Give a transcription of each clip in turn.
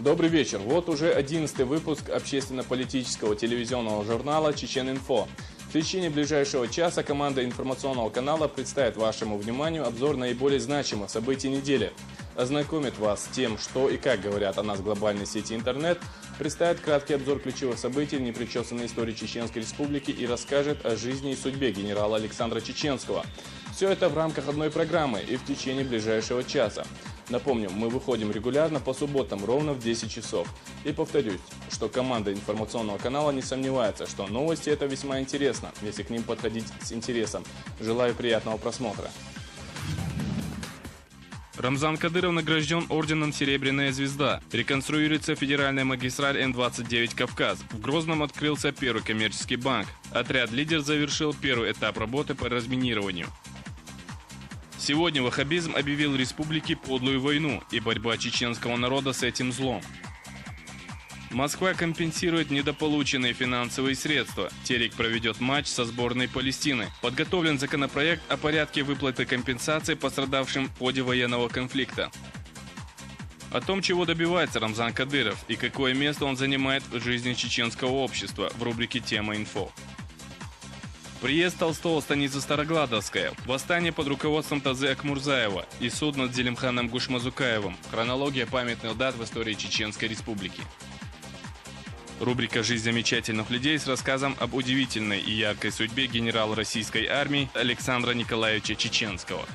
Добрый вечер. Вот уже 11-й выпуск общественно-политического телевизионного журнала «Чечен-Инфо». В течение ближайшего часа команда информационного канала представит вашему вниманию обзор наиболее значимых событий недели, ознакомит вас с тем, что и как говорят о нас глобальной сети интернет, представит краткий обзор ключевых событий в непричесанной истории Чеченской Республики и расскажет о жизни и судьбе генерала Александра Чеченского. Все это в рамках одной программы и в течение ближайшего часа. Напомню, мы выходим регулярно по субботам ровно в 10 часов. И повторюсь, что команда информационного канала не сомневается, что новости это весьма интересно, если к ним подходить с интересом. Желаю приятного просмотра. Рамзан Кадыров награжден орденом «Серебряная звезда». Реконструируется федеральная магистраль Н-29 «Кавказ». В Грозном открылся первый коммерческий банк. Отряд «Лидер» завершил первый этап работы по разминированию. Сегодня ваххабизм объявил республике подлую войну, и борьба чеченского народа с этим злом. Москва компенсирует недополученные финансовые средства. Терек проведет матч со сборной Палестины. Подготовлен законопроект о порядке выплаты компенсации пострадавшим в ходе военного конфликта. О том, чего добивается Рамзан Кадыров и какое место он занимает в жизни чеченского общества, в рубрике «Тема инфо». Приезд Толстого в станицу Старогладовская, восстание под руководством Тазы Акмурзаева и суд над Зелимханом Гушмазукаевым. Хронология памятных дат в истории Чеченской Республики. Рубрика «Жизнь замечательных людей» с рассказом об удивительной и яркой судьбе генерала российской армии Александра Николаевича Чеченского.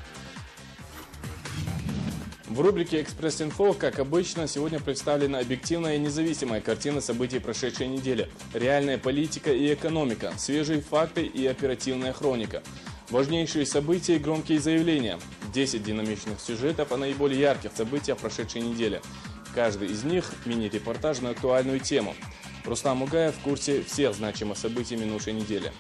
В рубрике «Экспресс-инфо», как обычно, сегодня представлена объективная и независимая картина событий прошедшей недели. Реальная политика и экономика, свежие факты и оперативная хроника. Важнейшие события и громкие заявления. 10 динамичных сюжетов о наиболее ярких событиях прошедшей недели. Каждый из них – мини-репортаж на актуальную тему. Рустам Мугаев в курсе всех значимых событий минувшей недели.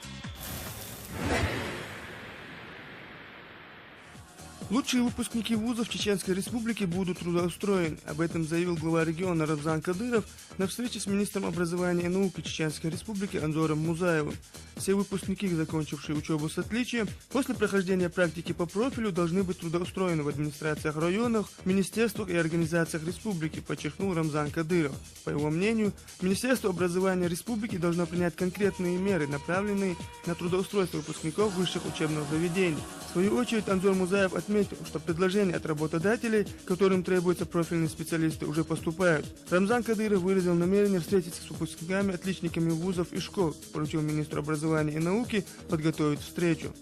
Лучшие выпускники вузов Чеченской Республики будут трудоустроены. Об этом заявил глава региона Рамзан Кадыров на встрече с министром образования и науки Чеченской Республики Анзором Музаевым. Все выпускники, закончившие учебу с отличием, после прохождения практики по профилю должны быть трудоустроены в администрациях районах, министерствах и организациях республики, подчеркнул Рамзан Кадыров. По его мнению, Министерство образования республики должно принять конкретные меры, направленные на трудоустройство выпускников высших учебных заведений. В свою очередь, Анзор Музаев отметил, что предложения от работодателей, которым требуются профильные специалисты, уже поступают. Рамзан Кадыров выразил намерение встретиться с выпускниками, отличниками вузов и школ, поручил министру образования и науки подготовить встречу.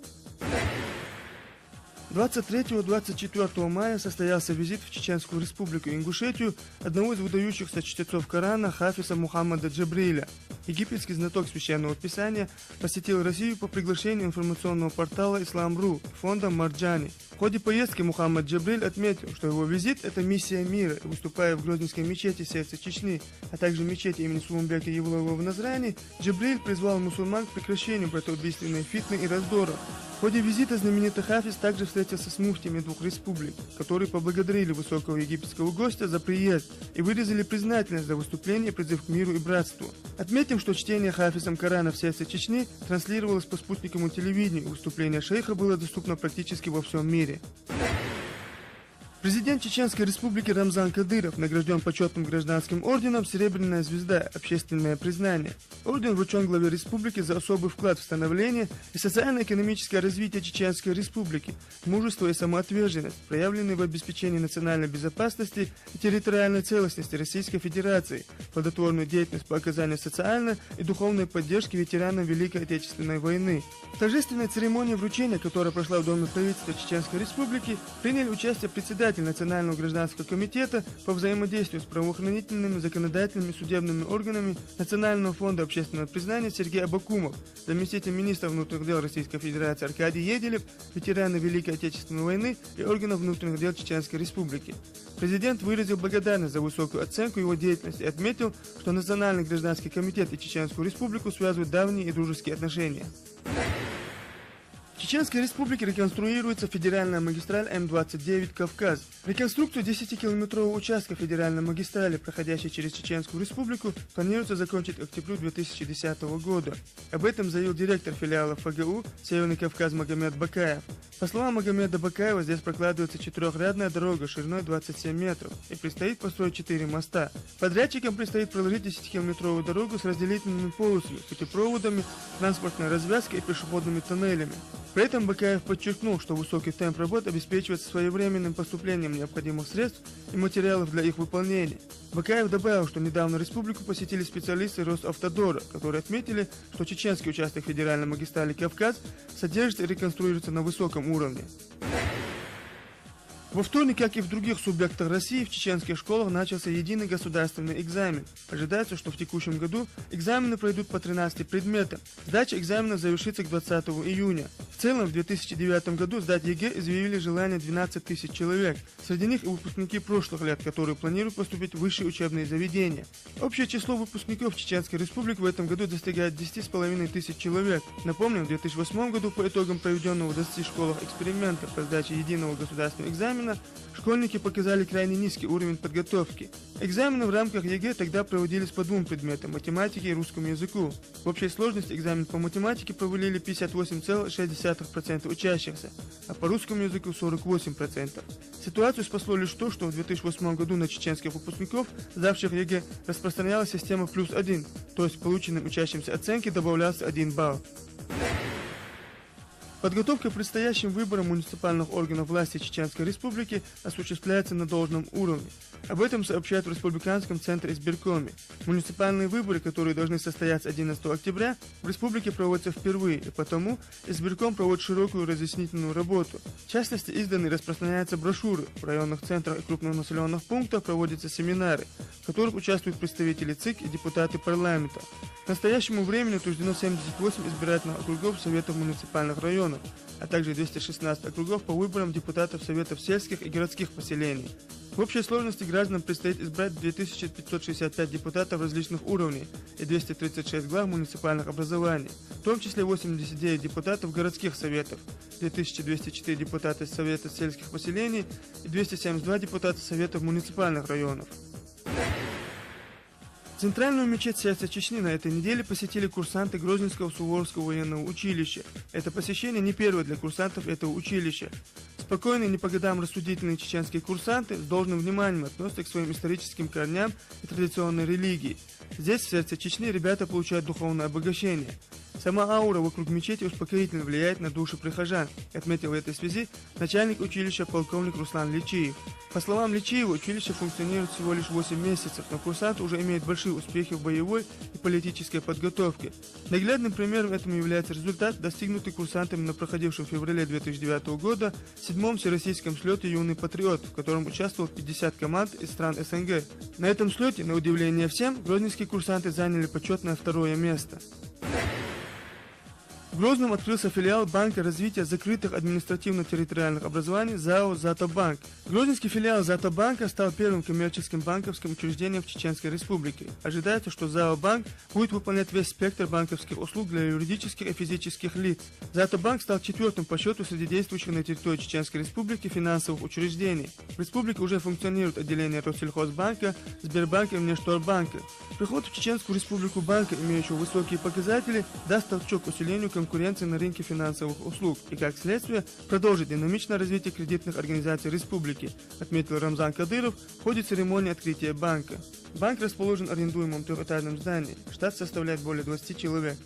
23-24 мая состоялся визит в Чеченскую Республику и Ингушетию одного из выдающихся чтецов Корана Хафиза Мухаммада Джабриля. Египетский знаток священного писания посетил Россию по приглашению информационного портала «Ислам.ру» и фонда «Марджани». В ходе поездки Мухаммад Джабриль отметил, что его визит – это миссия мира, и выступая в Грозненской мечети сердца Чечни, а также мечети имени Сулумбека Евлоева в Назрани, Джабриль призвал мусульман к прекращению братоубийственной фитны и раздора. В ходе визита знаменитый Хафиз также встретился с муфтиями двух республик, которые поблагодарили высокого египетского гостя за приезд и выразили признательность за выступление и призыв к миру и братству. Отметим, что чтение Хафизом Корана в сердце Чечни транслировалось по спутниковому телевидению, и выступление шейха было доступно практически во всем мире. Президент Чеченской Республики Рамзан Кадыров награжден почетным гражданским орденом «Серебряная звезда. Общественное признание». Орден вручен главе республики за особый вклад в становление и социально-экономическое развитие Чеченской Республики, мужество и самоотверженность, проявленные в обеспечении национальной безопасности и территориальной целостности Российской Федерации, плодотворную деятельность по оказанию социальной и духовной поддержки ветеранам Великой Отечественной войны. В торжественной церемонии вручения, которая прошла в Доме правительства Чеченской Республики, приняли участие председатель Национального гражданского комитета по взаимодействию с правоохранительными, законодательными, судебными органами Национального фонда общественного признания Сергей Абакумов, заместитель министра внутренних дел Российской Федерации Аркадий Еделев, ветераны Великой Отечественной войны и органов внутренних дел Чеченской Республики. Президент выразил благодарность за высокую оценку его деятельности и отметил, что Национальный гражданский комитет и Чеченскую Республику связывают давние и дружеские отношения. В Чеченской Республике реконструируется федеральная магистраль М-29 «Кавказ». Реконструкцию 10-километрового участка федеральной магистрали, проходящей через Чеченскую Республику, планируется закончить к октябрю 2010 года. Об этом заявил директор филиала ФГУ «Северный Кавказ» Магомед Бакаев. По словам Магомеда Бакаева, здесь прокладывается четырехрядная дорога шириной 27 метров и предстоит построить 4 моста. Подрядчикам предстоит проложить 10-километровую дорогу с разделительными полосами, путепроводами, транспортной развязкой и пешеходными тоннелями. При этом Бакаев подчеркнул, что высокий темп работ обеспечивается своевременным поступлением необходимых средств и материалов для их выполнения. Бакаев добавил, что недавно республику посетили специалисты Росавтодора, которые отметили, что чеченский участок федеральной магистрали «Кавказ» содержится и реконструируется на высоком уровне. Во вторник, как и в других субъектах России, в чеченских школах начался единый государственный экзамен. Ожидается, что в текущем году экзамены пройдут по 13 предметам. Сдача экзаменов завершится к 20 июня. В целом, в 2009 году сдать ЕГЭ изъявили желание 12 тысяч человек. Среди них и выпускники прошлых лет, которые планируют поступить в высшие учебные заведения. Общее число выпускников Чеченской Республики в этом году достигает 10,5 тысяч человек. Напомним, в 2008 году по итогам проведенного в 20 школах эксперимента по сдаче единого государственного экзамена школьники показали крайне низкий уровень подготовки. Экзамены в рамках ЕГЭ тогда проводились по двум предметам – математике и русскому языку. В общей сложности экзамен по математике провалили 58,6% учащихся, а по русскому языку 48%. Ситуацию спасло лишь то, что в 2008 году на чеченских выпускников, сдавших ЕГЭ, распространялась система +1, то есть полученным учащимся оценки добавлялся 1 балл. Подготовка к предстоящим выборам муниципальных органов власти Чеченской Республики осуществляется на должном уровне. Об этом сообщают в Республиканском центре избиркоме. Муниципальные выборы, которые должны состояться 11 октября, в республике проводятся впервые, и потому избирком проводит широкую разъяснительную работу. В частности, изданы и распространяются брошюры, в районных центрах и крупных населенных пунктах проводятся семинары, в которых участвуют представители ЦИК и депутаты парламента. К настоящему времени утверждено 78 избирательных округов Советов муниципальных районов, а также 216 округов по выборам депутатов Советов сельских и городских поселений. В общей сложности гражданам предстоит избрать 2565 депутатов различных уровней и 236 глав муниципальных образований, в том числе 89 депутатов городских советов, 2204 депутата Совета сельских поселений и 272 депутата Советов муниципальных районов. Центральную мечеть сердца Чечни на этой неделе посетили курсанты Грозненского Суворовского военного училища. Это посещение не первое для курсантов этого училища. Спокойные, не по годам рассудительные чеченские курсанты с должным вниманием относятся к своим историческим корням и традиционной религии. Здесь, в сердце Чечни, ребята получают духовное обогащение. Сама аура вокруг мечети успокоительно влияет на души прихожан, отметил в этой связи начальник училища полковник Руслан Личиев. По словам Личиева, училище функционирует всего лишь 8 месяцев, но курсанты уже имеют большие успехи в боевой и политической подготовке. Наглядным примером этому является результат, достигнутый курсантами на проходившем в феврале 2009 года 7-м всероссийском слете «Юный патриот», в котором участвовало 50 команд из стран СНГ. На этом слете, на удивление всем, грозненские курсанты заняли почетное 2-е место. В Грозном открылся филиал Банка развития закрытых административно-территориальных образований ЗАО «Затобанк». Грозненский филиал «Затобанка» стал первым коммерческим банковским учреждением в Чеченской Республике. Ожидается, что ЗАО «Банк» будет выполнять весь спектр банковских услуг для юридических и физических лиц. «Затобанк» стал 4-м по счету среди действующих на территории Чеченской Республики финансовых учреждений. В республике уже функционируют отделения Россельхозбанка, Сбербанка и Внешторгбанка. Приход в Чеченскую Республику банка, имеющего высокие показатели, даст толчок усилению конкуренции на рынке финансовых услуг и, как следствие, продолжит динамичное развитие кредитных организаций республики, отметил Рамзан Кадыров в ходе церемонии открытия банка. Банк расположен в арендуемом 3-этажном здании. Штат составляет более 20 человек.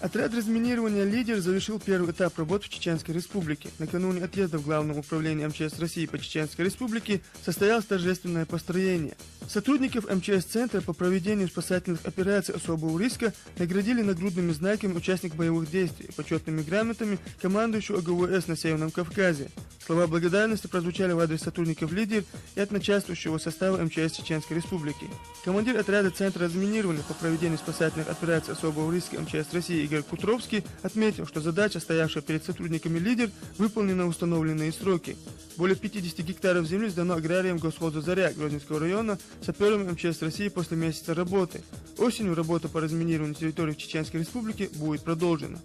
Отряд разминирования «Лидер» завершил первый этап работ в Чеченской Республике. Накануне отъезда в Главном управлении МЧС России по Чеченской Республике состоялось торжественное построение. Сотрудников МЧС-центра по проведению спасательных операций особого риска наградили нагрудными знаками участников боевых действий и почетными грамотами командующего ОГВС на Северном Кавказе. Слова благодарности прозвучали в адрес сотрудников «Лидер» и от начальствующего состава МЧС Чеченской Республики. Командир отряда Центра разминирования по проведению спасательных операций особого риска МЧС России Игорь Кутровский отметил, что задача, стоявшая перед сотрудниками «Лидер», выполнена в установленные сроки. Более 50 гектаров земли сдано аграриям Госхоза «Заря» Грозненского района саперами МЧС России после месяца работы. Осенью работа по разминированию территории Чеченской Республики будет продолжена.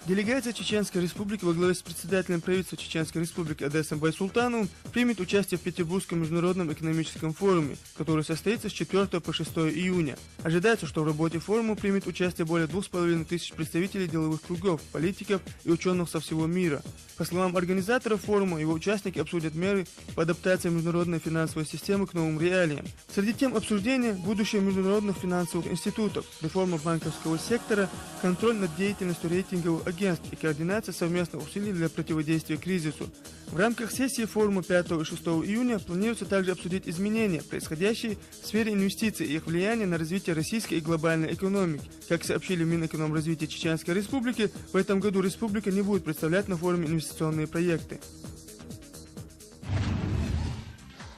Делегация Чеченской Республики во главе с председателем правительства Чеченской Республики Одессом Байсултановым примет участие в Петербургском международном экономическом форуме, который состоится с 4 по 6 июня. Ожидается, что в работе форума примет участие более 2500 представителей деловых кругов, политиков и ученых со всего мира. По словам организаторов форума, его участники обсудят меры по адаптации международной финансовой системы к новым реалиям. Среди тем обсуждения – будущее международных финансовых институтов, реформа банковского сектора, контроль над деятельностью рейтинговых агентств и координация совместных усилий для противодействия кризису. В рамках сессии форума 5 и 6 июня планируется также обсудить изменения, происходящие в сфере инвестиций и их влияние на развитие российской и глобальной экономики. Как сообщили в Минэкономразвития Чеченской Республики, в этом году республика не будет представлять на форуме инвестиционные проекты.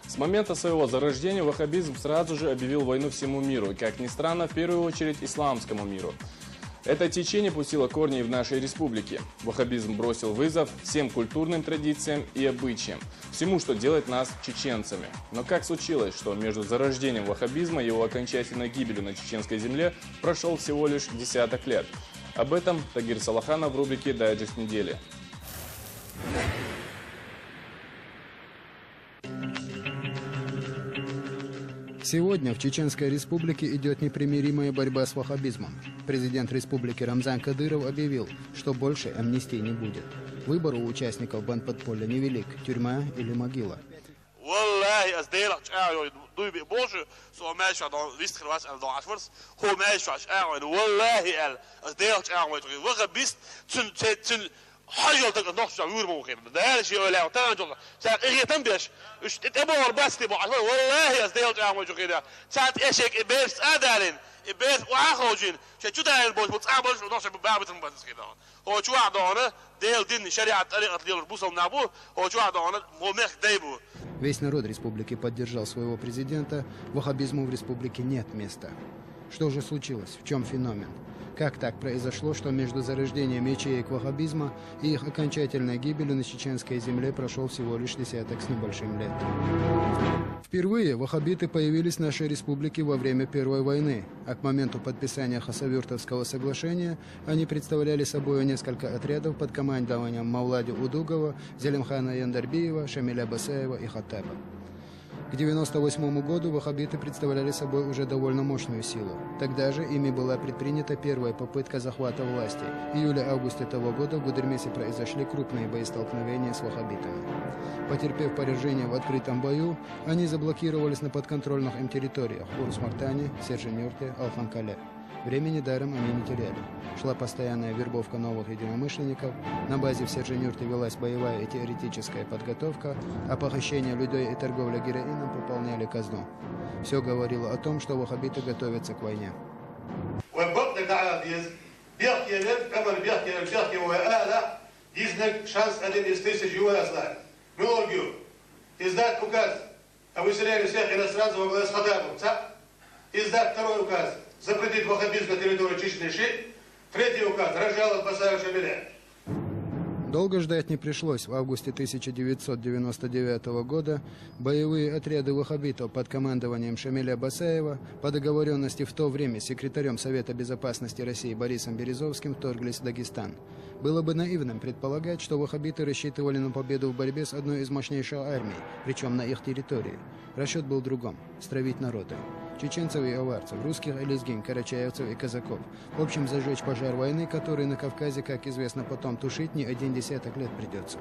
С момента своего зарождения ваххабизм сразу же объявил войну всему миру, и, как ни странно, в первую очередь исламскому миру. Это течение пустило корни и в нашей республике. Ваххабизм бросил вызов всем культурным традициям и обычаям, всему, что делает нас чеченцами. Но как случилось, что между зарождением ваххабизма и его окончательной гибелью на чеченской земле прошел всего лишь десяток лет? Об этом Тагир Салаханов в рубрике «Дайджест недели». Сегодня в Чеченской Республике идет непримиримая борьба с ваххабизмом. Президент республики Рамзан Кадыров объявил, что больше амнистии не будет. Выбор у участников бандподполья невелик – тюрьма или могила. حاجة nog zo uur mogen. Daar is je wel aan. Zeg ik het best. Dus het is maar best die maar. Wallahi as deelt aan wat je gedaan. Zat ik best adalen. Ik best واخوجين. شو ده البوس بتصعبش ونص بباب تنبس كده. هو شو عدانه ديل دين شريعة طريقة ديل البوس ونابو. هو شو عدانه هو مخ دايبو. Весь народ республики поддержал своего президента. Ваххабизму в республике нет места. Что же случилось? В чем феномен? Как так произошло, что между зарождением ячеек ваххабизма и их окончательной гибелью на чеченской земле прошел всего лишь десяток с небольшим лет? Впервые ваххабиты появились в нашей республике во время Первой войны, а к моменту подписания Хасавюртовского соглашения они представляли собой несколько отрядов под командованием Мавлади Удугова, Зелимхана Яндарбиева, Шамиля Басаева и Хаттаба. К 1998 году ваххабиты представляли собой уже довольно мощную силу. Тогда же ими была предпринята первая попытка захвата власти. В июле-августе того года в Гудермесе произошли крупные боестолкновения с ваххабитами. Потерпев поражение в открытом бою, они заблокировались на подконтрольных им территориях – Урус-Мартане, Сержинюрте, Алхан-Кале. Времени даром они не теряли. Шла постоянная вербовка новых единомышленников, на базе в Сержинюрте велась боевая и теоретическая подготовка, а похищение людей и торговля героином пополняли казну. Все говорило о том, что ваххабиты готовятся к войне. Запретить ваххабизм на территории Чечни. Третий указ – разжаловать Басаева Шамиля. Долго ждать не пришлось. В августе 1999 года боевые отряды ваххабитов под командованием Шамиля Басаева по договоренности в то время с секретарем Совета Безопасности России Борисом Березовским вторглись в Дагестан. Было бы наивным предполагать, что ваххабиты рассчитывали на победу в борьбе с одной из мощнейших армий, причем на их территории. Расчет был в другом – стравить народы. Чеченцев и аварцев, русских и лезгин, карачаевцев и казаков. В общем, зажечь пожар войны, который на Кавказе, как известно, потом тушить не один десяток лет придется.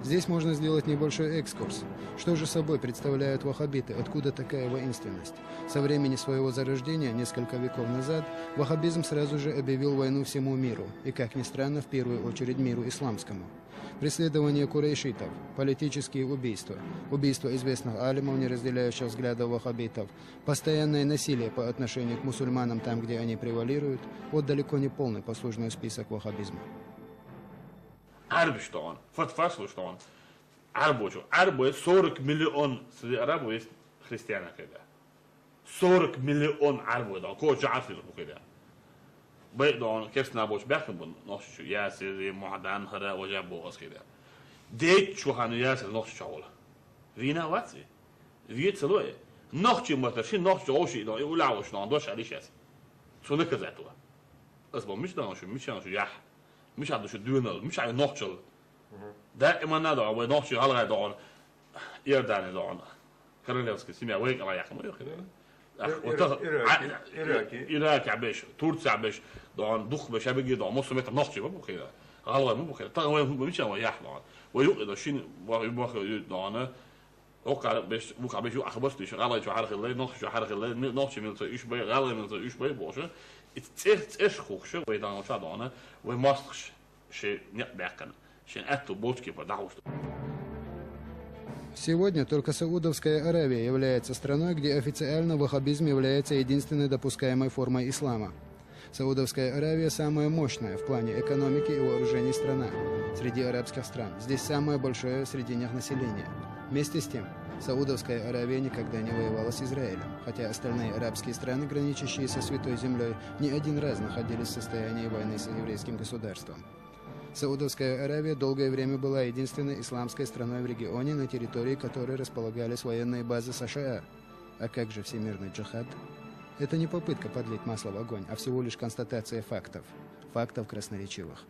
Здесь можно сделать небольшой экскурс. Что же собой представляют ваххабиты? Откуда такая воинственность? Со времени своего зарождения, несколько веков назад, ваххабизм сразу же объявил войну всему миру. И, как ни странно, в первую очередь миру исламскому. Преследование курайшитов, политические убийства, убийство известных алимов, не разделяющих взглядов ваххабитов, постоянное насилие по отношению к мусульманам там, где они превалируют, вот далеко не полный послужной список ваххабизма. عرب اشتغل فتفاصل اشتغل عرب وشو عرب 40 مليون سدي عرب ويس خريستيانا كده 40 مليون عرب ده كو جعف له كده بيدون كيف نابوش بيحكم نص ياسر معدن هرا وجاب بوغس كده ديت شو هانو ياسر نص شغل فينا واتسي فيت سلوه نخشي مترشي نخشي اوشي ده يقولع وش ناندوش عليش ياسر شو نكزاتوا اسبو مش دانشو مش يانشو يح مش هذا شو دونالد مش هذا نوتشل دائما هذا هو نوتشل هلا دون يردان دون كارليفسكي سمع ويك الله يحكم إيراك عبيش تورس عبيش دون دخ بش بيجي دون نص متر نوتشل مو كذا غلط مو كذا طبعا مش هو يحلى ويقدر شيء دون وقع بش وقع بش أخبرت ليش غلط شو حرق الليل نوتشل شو حرق الليل نوتشل من إيش بي غلط من إيش بي بوشه إيش خوخش ويدان وشاد دون وماسخش شيء نقبعكن شيء أتو بوتكي بدعوش. Сегодня только Саудовская Аравия является страной, где официально ваххабизм является единственной допускаемой формой ислама. Саудовская Аравия самая мощная в плане экономики и вооружений страна среди арабских стран. Здесь самое большое среди них население. Вместе с тем, Саудовская Аравия никогда не воевала с Израилем, хотя остальные арабские страны, граничащие со Святой Землей, не один раз находились в состоянии войны с еврейским государством. Саудовская Аравия долгое время была единственной исламской страной в регионе, на территории которой располагались военные базы США. А как же всемирный джихад? Это не попытка подлить масло в огонь, а всего лишь констатация фактов. Фактов красноречивых.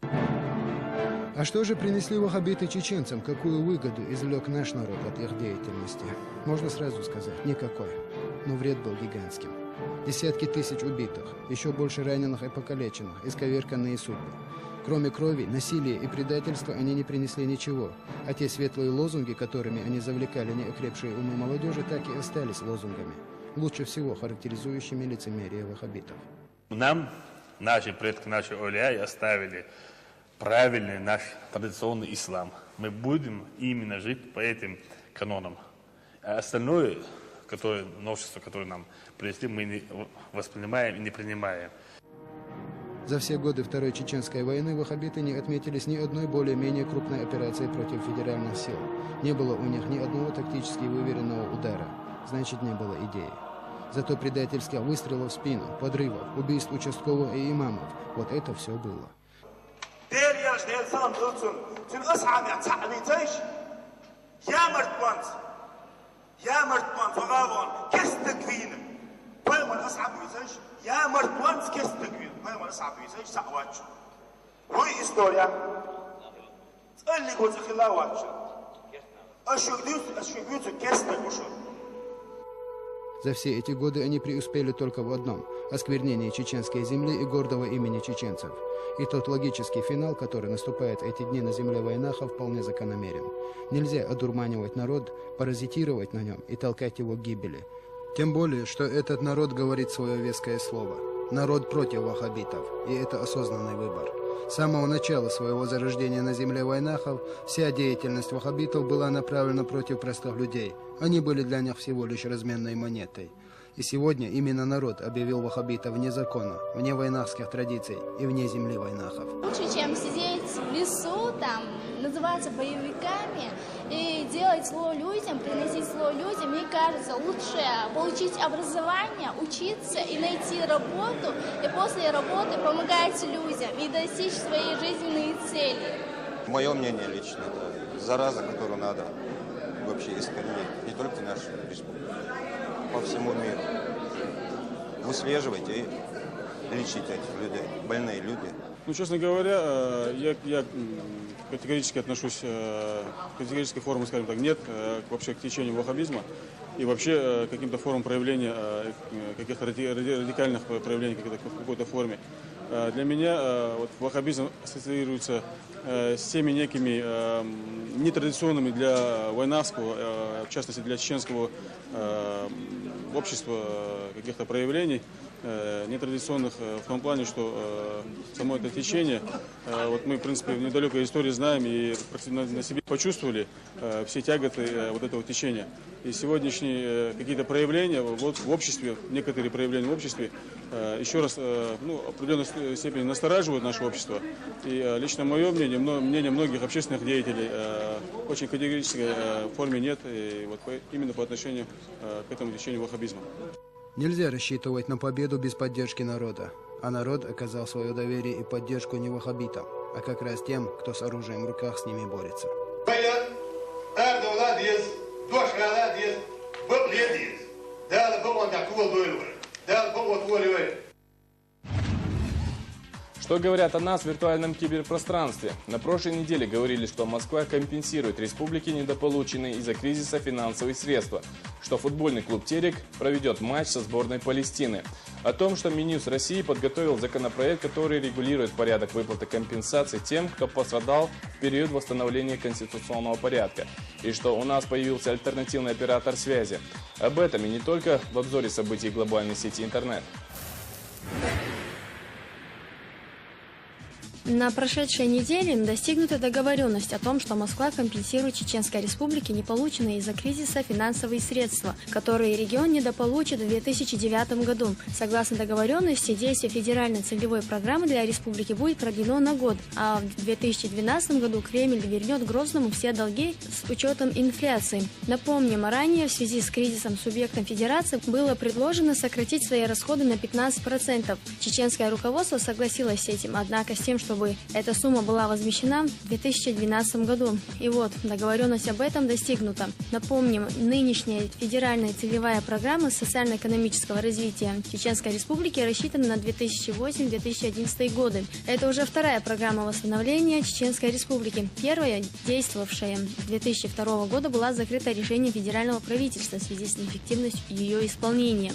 А что же принесли ваххабиты чеченцам? Какую выгоду извлек наш народ от их деятельности? Можно сразу сказать, никакой. Но вред был гигантским. Десятки тысяч убитых, еще больше раненых и покалеченных, исковерканные судьбы. Кроме крови, насилия и предательства они не принесли ничего, а те светлые лозунги, которыми они завлекали неокрепшие умы молодежи, так и остались лозунгами, лучше всего характеризующими лицемерие ваххабитов. Нам, наши предки, наши оляи оставили правильный наш традиционный ислам. Мы будем именно жить по этим канонам. А остальное, новшество, которое нам принесли, мы не воспринимаем и не принимаем. За все годы Второй Чеченской войны ваххабиты не отметились ни одной более-менее крупной операции против федеральных сил. Не было у них ни одного тактически выверенного удара. Значит, не было идеи. Зато предательских выстрелов в спину, подрывов, убийств участковых и имамов. Вот это все было. يا مرتوانس كيس تقوين ما يمر صعب يزيج سعواتش هوي إستوريا تقول لي قلت خلا واتش أشوف ديوس كيس تقوشو. За все эти годы они преуспели только в одном – осквернении чеченской земли и гордого имени чеченцев. И тот логический финал, который наступает в эти дни на земле войнаха, вполне закономерен. Нельзя одурманивать народ, паразитировать на нем и толкать его к гибели. Тем более, что этот народ говорит свое веское слово. Народ против ваххабитов, и это осознанный выбор. С самого начала своего зарождения на земле войнахов вся деятельность ваххабитов была направлена против простых людей. Они были для них всего лишь разменной монетой. И сегодня именно народ объявил ваххабитов вне закона, вне войнахских традиций и вне земли войнахов. Лучше, чем сидеть в лесу, там, называться боевиками и делать зло людям, приносить зло людям, мне кажется, лучше получить образование, учиться и найти работу, и после работы помогать людям и достичь своей жизненной цели. Мое мнение лично, это зараза, которую надо вообще искоренить, не только в нашей республике, по всему миру. Выслеживать и лечить этих людей, больные люди. Ну, честно говоря, я категорически отношусь к категорической форме, скажем так, нет вообще к течению ваххабизма и вообще каким-то формам проявления, каких-то радикальных проявлений в какой-то форме. Для меня вот, ваххабизм ассоциируется с теми некими нетрадиционными для войнахского, в частности для чеченского общества каких-то проявлений, нетрадиционных в том плане, что само это течение, вот мы, в принципе, в недалекой истории знаем и на себе почувствовали все тяготы вот этого течения. И сегодняшние какие-то проявления вот, в обществе, некоторые проявления в обществе, еще раз, ну, в определенной степени настораживают наше общество. И лично мое мнение, мнение многих общественных деятелей, очень категорической форме нет, и вот именно по отношению к этому течению ваххабизма. Нельзя рассчитывать на победу без поддержки народа. А народ оказал свое доверие и поддержку не ваххабитам, а как раз тем, кто с оружием в руках с ними борется. Что говорят о нас в виртуальном киберпространстве? На прошлой неделе говорили, что Москва компенсирует республике недополученные из-за кризиса финансовые средства, что футбольный клуб «Терек» проведет матч со сборной Палестины. О том, что Минюст России подготовил законопроект, который регулирует порядок выплаты компенсаций тем, кто пострадал в период восстановления конституционного порядка, и что у нас появился альтернативный оператор связи. Об этом и не только в обзоре событий глобальной сети интернет. На прошедшей неделе достигнута договоренность о том, что Москва компенсирует Чеченской Республике неполученные из-за кризиса финансовые средства, которые регион недополучит в 2009 году. Согласно договоренности, действие федеральной целевой программы для республики будет продлено на год, а в 2012 году Кремль вернет Грозному все долги с учетом инфляции. Напомним, ранее в связи с кризисом субъектам федерации было предложено сократить свои расходы на 15%. Чеченское руководство согласилось с этим, однако с тем, чтобы эта сумма была возмещена в 2012 году. И вот, договоренность об этом достигнута. Напомним, нынешняя федеральная целевая программа социально-экономического развития Чеченской Республики рассчитана на 2008-2011 годы. Это уже вторая программа восстановления Чеченской Республики. Первая, действовавшая с 2002 года, была закрыта решением федерального правительства в связи с неэффективностью ее исполнения.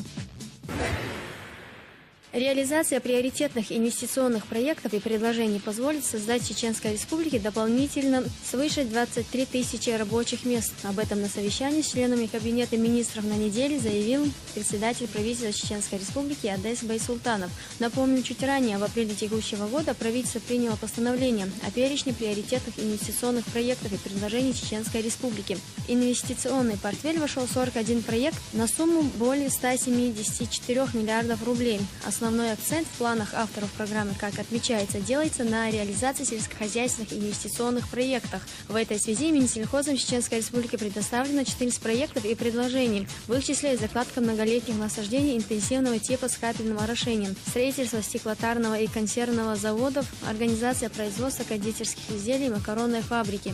Реализация приоритетных инвестиционных проектов и предложений позволит создать в Чеченской Республике дополнительно свыше 23 тысячи рабочих мест. Об этом на совещании с членами Кабинета министров на неделе заявил председатель правительства Чеченской Республики Адес Байсултанов. Напомним, чуть ранее, в апреле текущего года, правительство приняло постановление о перечне приоритетных инвестиционных проектов и предложений Чеченской Республики. Инвестиционный портфель вошел в 41 проект на сумму более 174 миллиардов рублей. Основной акцент в планах авторов программы, как отмечается, делается на реализации сельскохозяйственных инвестиционных проектах. В этой связи Минсельхозом Чеченской Республики предоставлено 14 проектов и предложений. В их числе и закладка многолетних насаждений интенсивного типа с капельным орошением, строительство стеклотарного и консервного заводов, организация производства кондитерских изделий и макаронной фабрики.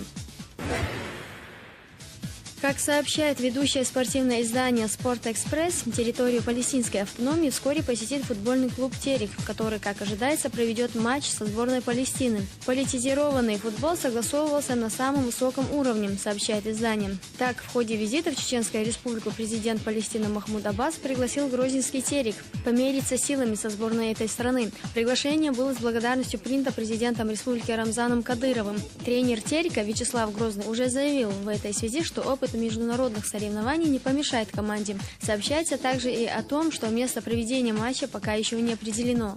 Как сообщает ведущее спортивное издание «Спорт-Экспресс», территорию палестинской автономии вскоре посетит футбольный клуб «Терек», который, как ожидается, проведет матч со сборной Палестины. Политизированный футбол согласовывался на самом высоком уровне, сообщает издание. Так, в ходе визита в Чеченскую Республику президент Палестины Махмуд Аббас пригласил грозненский «Терек» помериться силами со сборной этой страны. Приглашение было с благодарностью принято президентом республики Рамзаном Кадыровым. Тренер «Терека» Вячеслав Грозный уже заявил в этой связи, что опыт международных соревнований не помешает команде. Сообщается также и о том, что место проведения матча пока еще не определено.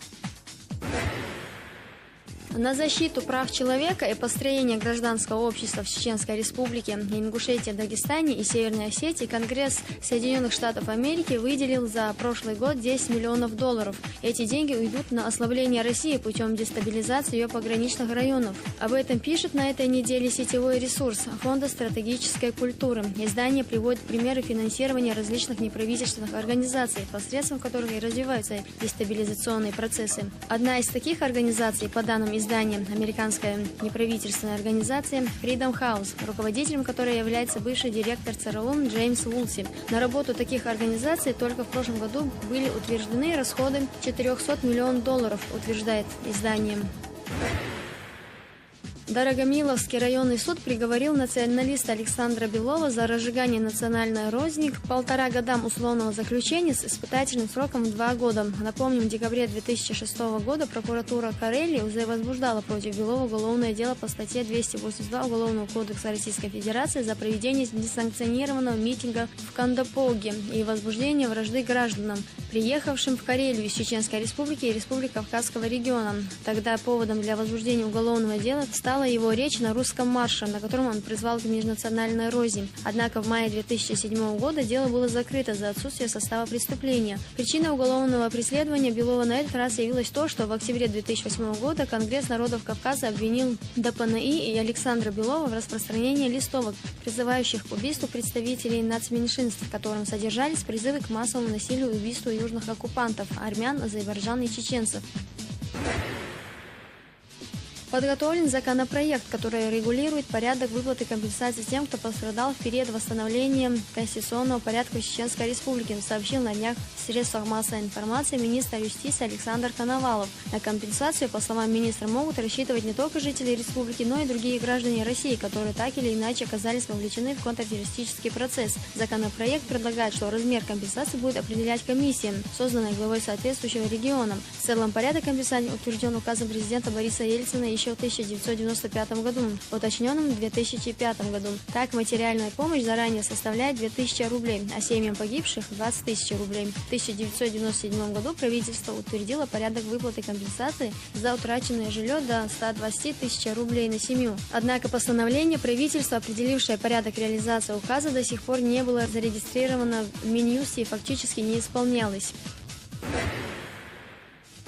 На защиту прав человека и построение гражданского общества в Чеченской Республике, Ингушетии, Дагестане и Северной Осетии Конгресс Соединенных Штатов Америки выделил за прошлый год $10 миллионов. Эти деньги уйдут на ослабление России путем дестабилизации ее пограничных районов. Об этом пишет на этой неделе сетевой ресурс Фонда стратегической культуры. Издание приводит примеры финансирования различных неправительственных организаций, посредством которых и развиваются дестабилизационные процессы. Одна из таких организаций, по данным издания, американская неправительственная организация Freedom House, руководителем которой является бывший директор ЦРУ Джеймс Вулси. На работу таких организаций только в прошлом году были утверждены расходы $400 миллионов, утверждает издание. Дорогомиловский районный суд приговорил националиста Александра Белова за разжигание национальной розни к 1,5 годам условного заключения с испытательным сроком в 2 года. Напомним, в декабре 2006 года прокуратура Карелии уже возбуждала против Белова уголовное дело по статье 282 Уголовного кодекса Российской Федерации за проведение несанкционированного митинга в Кандаполге и возбуждение вражды гражданам, приехавшим в Карелию из Чеченской Республики и Республики Кавказского региона. Тогда поводом для возбуждения уголовного дела стала его речь на русском марше, на котором он призвал к межнациональной розни. Однако в мае 2007 года дело было закрыто за отсутствие состава преступления. Причиной уголовного преследования Белова на этот раз явилось то, что в октябре 2008 года Конгресс народов Кавказа обвинил ДПНИ и Александра Белова в распространении листовок, призывающих к убийству представителей нацменьшинств, в котором содержались призывы к массовому насилию и убийству южных оккупантов – армян, азербайджан и чеченцев. Подготовлен законопроект, который регулирует порядок выплаты компенсации тем, кто пострадал в период восстановления конституционного порядка в Чеченской Республике, сообщил на днях в средствах массовой информации министр юстиции Александр Коновалов. На компенсацию, по словам министра, могут рассчитывать не только жители республики, но и другие граждане России, которые так или иначе оказались вовлечены в контртеррористический процесс. Законопроект предлагает, что размер компенсации будет определять комиссия, созданная главой соответствующего региона. В целом порядок компенсации утвержден указом президента Бориса Ельцина еще в 1995 году, уточненным в 2005 году. Так, материальная помощь заранее составляет 2000 рублей, а семьям погибших – 20 тысяч рублей. В 1997 году правительство утвердило порядок выплаты компенсации за утраченное жилье до 120 тысяч рублей на семью. Однако постановление правительства, определившее порядок реализации указа, до сих пор не было зарегистрировано в Минюсте и фактически не исполнялось.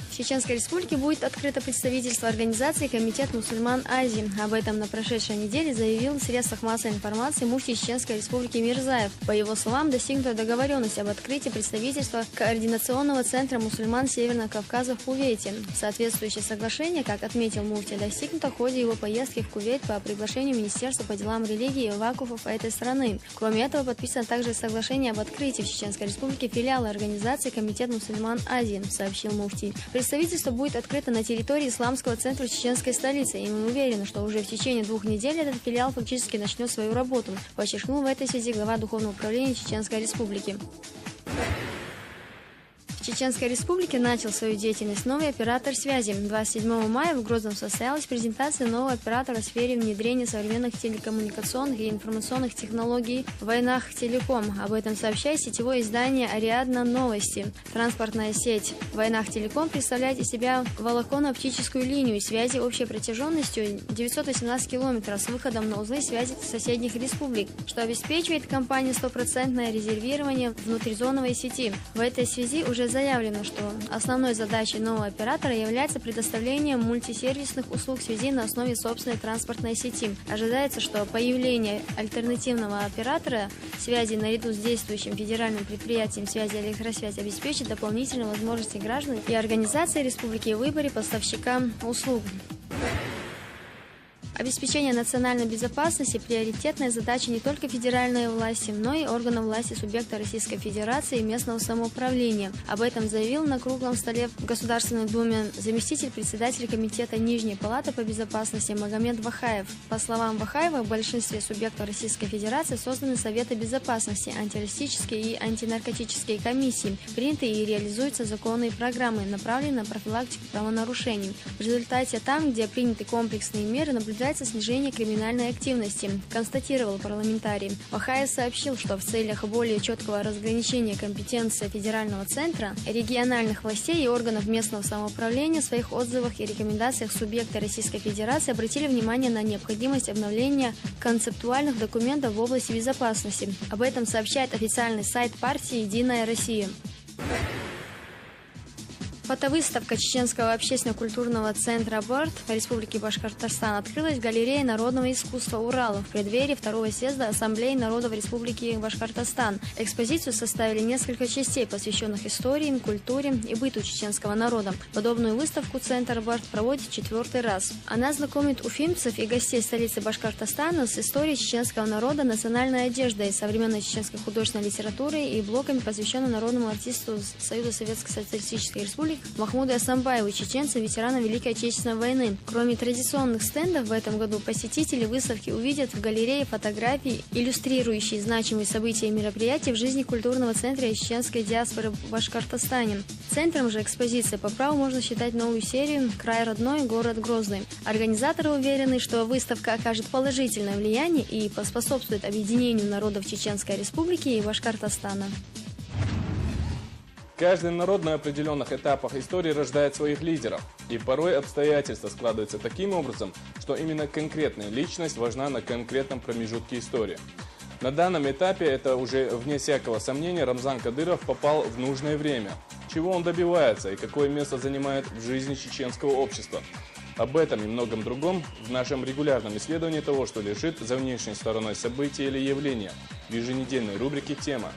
В Чеченской Республике будет открыто представительство организации «Комитет мусульман Азии». Об этом на прошедшей неделе заявил в средствах массовой информации муфтий Чеченской Республики Мирзаев. По его словам, достигнута договоренность об открытии представительства Координационного центра мусульман Северного Кавказа в Кувейте. Соответствующее соглашение, как отметил муфтий, достигнуто в ходе его поездки в Кувейт по приглашению Министерства по делам религии и вакуфов этой страны. Кроме этого, подписано также соглашение об открытии в Чеченской Республике филиала организации «Комитет мусульман Азии», сообщил муфтий. Представительство будет открыто на территории исламского центра чеченской столицы, и мы уверены, что уже в течение 2 недель этот филиал фактически начнет свою работу, подчеркнул в этой связи глава Духовного управления Чеченской Республики. В Чеченской Республике начал свою деятельность новый оператор связи. 27 мая в Грозном состоялась презентация нового оператора в сфере внедрения современных телекоммуникационных и информационных технологий Вайнах Телеком. Об этом сообщает сетевое издание «Ариадна Новости». Транспортная сеть Вайнах Телеком представляет из себя волоконно-оптическую линию связи общей протяженностью 918 километров с выходом на узлы связи соседних республик, что обеспечивает компании стопроцентное резервирование внутризоновой сети. В этой связи уже заявлено, что основной задачей нового оператора является предоставление мультисервисных услуг в связи на основе собственной транспортной сети. Ожидается, что появление альтернативного оператора связи наряду с действующим федеральным предприятием связи электросвязь обеспечит дополнительные возможности граждан и организации республики в выборе поставщика услуг. Обеспечение национальной безопасности – приоритетная задача не только федеральной власти, но и органов власти субъекта Российской Федерации и местного самоуправления. Об этом заявил на круглом столе в Государственной Думе заместитель председателя Комитета Нижней Палаты по безопасности Магомед Вахаев. По словам Вахаева, в большинстве субъектов Российской Федерации созданы Советы безопасности, антитеррористические и антинаркотические комиссии, приняты и реализуются законы и программы, направленные на профилактику правонарушений. В результате там, где приняты комплексные меры, наблюдается снижение криминальной активности, констатировал парламентарий. Вахаев сообщил, что в целях более четкого разграничения компетенции федерального центра, региональных властей и органов местного самоуправления в своих отзывах и рекомендациях субъекты Российской Федерации обратили внимание на необходимость обновления концептуальных документов в области безопасности. Об этом сообщает официальный сайт партии «Единая Россия». Фотовыставка Чеченского общественно-культурного центра «Борт» в Республике Башкортостан открылась в галерее народного искусства Урала в преддверии второго съезда Ассамблеи народов Республики Башкортостан. Экспозицию составили несколько частей, посвященных истории, культуре и быту чеченского народа. Подобную выставку центр «Борт» проводит 4-й раз. Она знакомит уфимцев и гостей столицы Башкортостана с историей чеченского народа, национальной одеждой, современной чеченской художественной литературой и блоками, посвященным народному артисту Союза Советской Социалистической Республики Махмуду Асамбаеву, чеченцам, ветеранам Великой Отечественной войны. Кроме традиционных стендов, в этом году посетители выставки увидят в галерее фотографии, иллюстрирующие значимые события и мероприятия в жизни культурного центра чеченской диаспоры в Башкортостане. Центром же экспозиции по праву можно считать новую серию «Край родной, город Грозный». Организаторы уверены, что выставка окажет положительное влияние и поспособствует объединению народов Чеченской Республики и Башкортостана. Каждый народ на определенных этапах истории рождает своих лидеров, и порой обстоятельства складываются таким образом, что именно конкретная личность важна на конкретном промежутке истории. На данном этапе это уже вне всякого сомнения Рамзан Кадыров попал в нужное время. Чего он добивается и какое место занимает в жизни чеченского общества? Об этом и многом другом в нашем регулярном исследовании того, что лежит за внешней стороной события или явления, в еженедельной рубрике «Тема».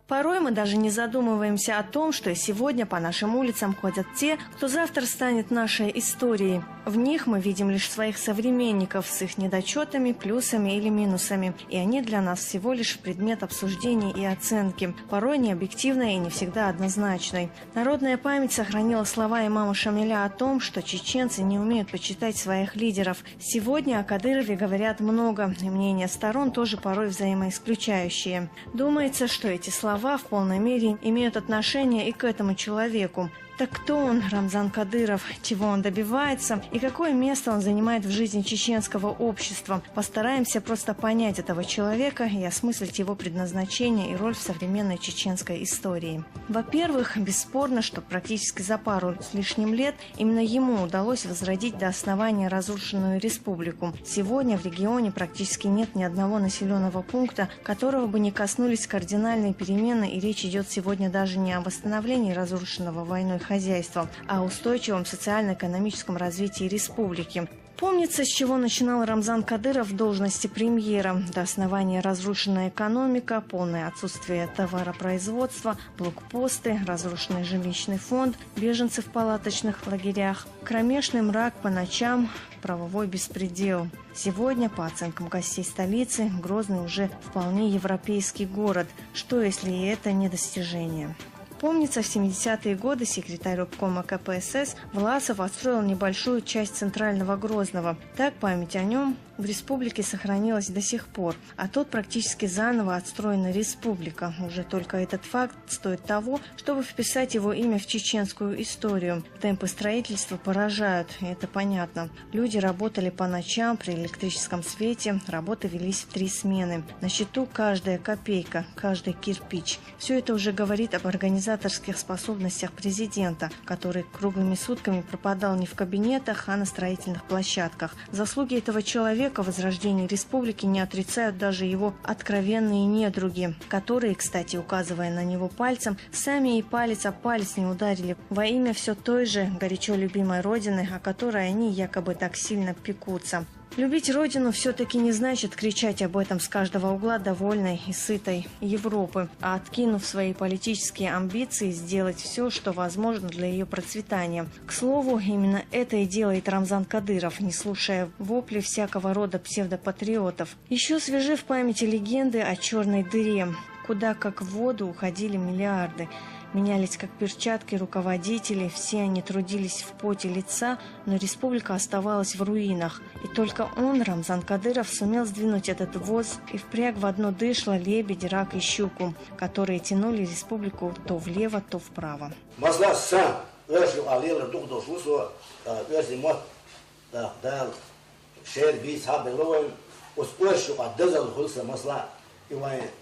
Порой мы даже не задумываемся о том, что сегодня по нашим улицам ходят те, кто завтра станет нашей историей. В них мы видим лишь своих современников с их недочетами, плюсами или минусами. И они для нас всего лишь предмет обсуждений и оценки, порой необъективной и не всегда однозначной. Народная память сохранила слова имама Шамиля о том, что чеченцы не умеют почитать своих лидеров. Сегодня о Кадырове говорят много, и мнения сторон тоже порой взаимоисключающие. Думается, что эти слова в полной мере имеют отношение и к этому человеку. Так кто он, Рамзан Кадыров, чего он добивается и какое место он занимает в жизни чеченского общества? Постараемся просто понять этого человека и осмыслить его предназначение и роль в современной чеченской истории. Во-первых, бесспорно, что практически за пару с лишним лет именно ему удалось возродить до основания разрушенную республику. Сегодня в регионе практически нет ни одного населенного пункта, которого бы не коснулись кардинальные перемены, и речь идет сегодня даже не о восстановлении разрушенного войной хозяйством, а о устойчивом социально-экономическом развитии республики. Помнится, с чего начинал Рамзан Кадыров в должности премьера. До основания разрушенная экономика, полное отсутствие товаропроизводства, блокпосты, разрушенный жилищный фонд, беженцы в палаточных лагерях, кромешный мрак по ночам, правовой беспредел. Сегодня, по оценкам гостей столицы, Грозный уже вполне европейский город. Что, если и это не достижение? Помнится, в 70-е годы секретарь обкома КПСС Власов отстроил небольшую часть центрального Грозного. Так память о нем в республике сохранилась до сих пор. А тут практически заново отстроена республика. Уже только этот факт стоит того, чтобы вписать его имя в чеченскую историю. Темпы строительства поражают, и это понятно. Люди работали по ночам при электрическом свете, работы велись в 3 смены. На счету каждая копейка, каждый кирпич. Все это уже говорит об организаторских способностях президента, который круглыми сутками пропадал не в кабинетах, а на строительных площадках. Заслуги этого человека в возрождении республики не отрицают даже его откровенные недруги, которые, кстати, указывая на него пальцем, сами и палец о палец не ударили во имя все той же горячо любимой родины, о которой они якобы так сильно пекутся. Любить родину все-таки не значит кричать об этом с каждого угла довольной и сытой Европы, а откинув свои политические амбиции, сделать все, что возможно для ее процветания. К слову, именно это и делает Рамзан Кадыров, не слушая вопли всякого рода псевдопатриотов. Еще свежи в памяти легенды о черной дыре, куда как в воду уходили миллиарды. Менялись как перчатки руководители, все они трудились в поте лица, но республика оставалась в руинах. И только он, Рамзан Кадыров, сумел сдвинуть этот воз и впряг в одно дышло лебедь, рак и щуку, которые тянули республику то влево, то вправо.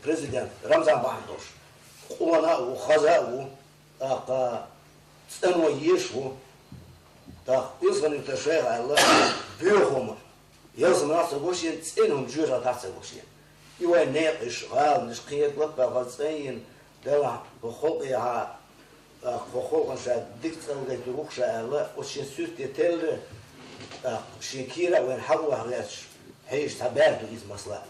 Президент Рамзан Бандош. Она ухазаву, так цену ешу, так извани ташера, але бюхом. Я знал, что вообще цену джура таться вообще. И он не решал, не скрыт лапа вацейн, да, похол я, похол он же диктор для рухша, але очень сюрте теле, шекира, он хавла хлеч, хейш таберду из масла.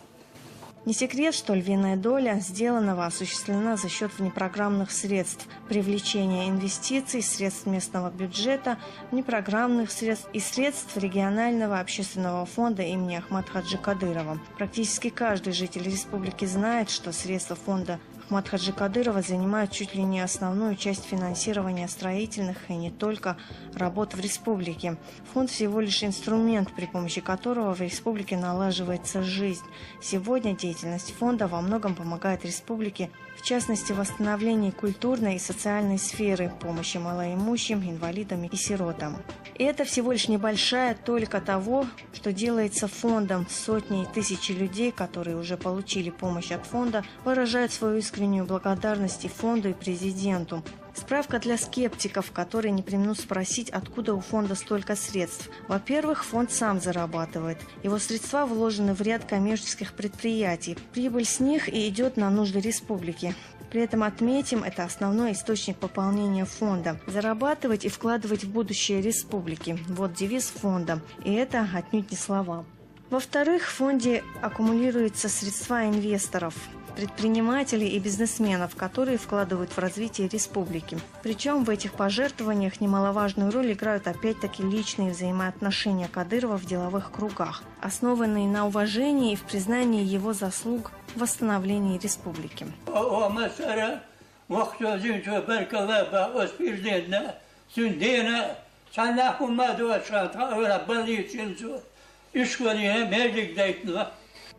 Не секрет, что львиная доля сделанного осуществлена за счет внепрограммных средств, привлечения инвестиций, средств местного бюджета, внепрограммных средств и средств регионального общественного фонда имени Ахмад Хаджи Кадырова. Практически каждый житель республики знает, что средства фонда Ахмад Хаджи Кадырова занимают чуть ли не основную часть финансирования строительных и не только работ в республике. Фонд всего лишь инструмент, при помощи которого в республике налаживается жизнь. Сегодня деятельность фонда во многом помогает республике, в частности, в восстановлении культурной и социальной сферы, помощи малоимущим, инвалидам и сиротам. И это всего лишь небольшая толика того, что делается фондом. Сотни и тысячи людей, которые уже получили помощь от фонда, выражают свою искреннюю благодарность и фонду, и президенту. Справка для скептиков, которые не преминут спросить, откуда у фонда столько средств. Во-первых, фонд сам зарабатывает. Его средства вложены в ряд коммерческих предприятий. Прибыль с них и идет на нужды республики. При этом отметим, это основной источник пополнения фонда. Зарабатывать и вкладывать в будущее республики. Вот девиз фонда. И это отнюдь не слова. Во-вторых, в фонде аккумулируются средства инвесторов. предпринимателей и бизнесменов, которые вкладывают в развитие республики. Причем в этих пожертвованиях немаловажную роль играют опять-таки личные взаимоотношения Кадырова в деловых кругах, основанные на уважении и в признании его заслуг в восстановлении республики.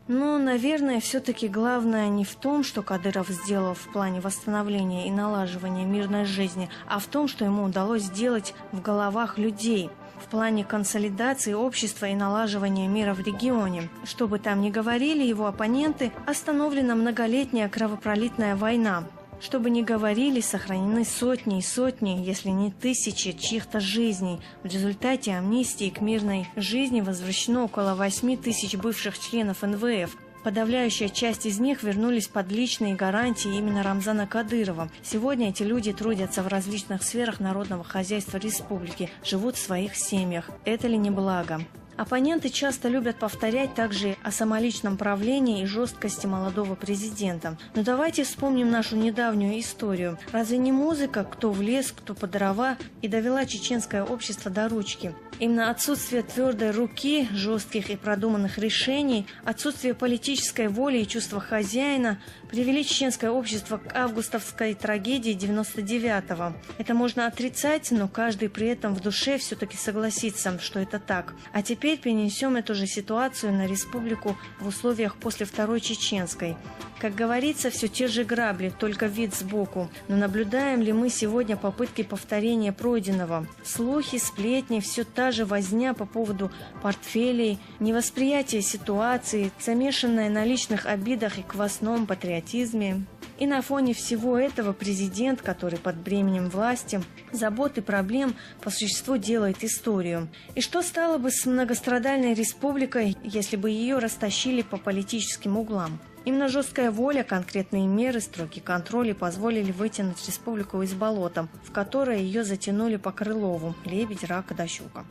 Но, наверное, все-таки главное не в том, что Кадыров сделал в плане восстановления и налаживания мирной жизни, а в том, что ему удалось сделать в головах людей, в плане консолидации общества и налаживания мира в регионе. Что бы там ни говорили его оппоненты, остановлена многолетняя кровопролитная война. Что бы ни говорили, сохранены сотни и сотни, если не тысячи чьих-то жизней. В результате амнистии к мирной жизни возвращено около 8 тысяч бывших членов НВФ. Подавляющая часть из них вернулись под личные гарантии именно Рамзана Кадырова. Сегодня эти люди трудятся в различных сферах народного хозяйства республики, живут в своих семьях. Это ли не благо? Оппоненты часто любят повторять также о самоличном правлении и жесткости молодого президента. Но давайте вспомним нашу недавнюю историю. Разве не музыка, кто в лес, кто по дрова, и довела чеченское общество до ручки? Именно отсутствие твердой руки, жестких и продуманных решений, отсутствие политической воли и чувства хозяина привели чеченское общество к августовской трагедии 99-го. Это можно отрицать, но каждый при этом в душе все-таки согласится, что это так. А теперь перенесем эту же ситуацию на республику в условиях после Второй Чеченской. Как говорится, все те же грабли, только вид сбоку. Но наблюдаем ли мы сегодня попытки повторения пройденного? Слухи, сплетни, все та же возня по поводу портфелей, невосприятие ситуации, замешанное на личных обидах и квасном патриотизме. И на фоне всего этого президент, который под бременем власти, забот и проблем по существу делает историю. И что стало бы с многострадальной республикой, если бы ее растащили по политическим углам? Именно жесткая воля, конкретные меры, строгий контроль позволили вытянуть республику из болота, в которое ее затянули по Крылову – лебедь, рак да щука.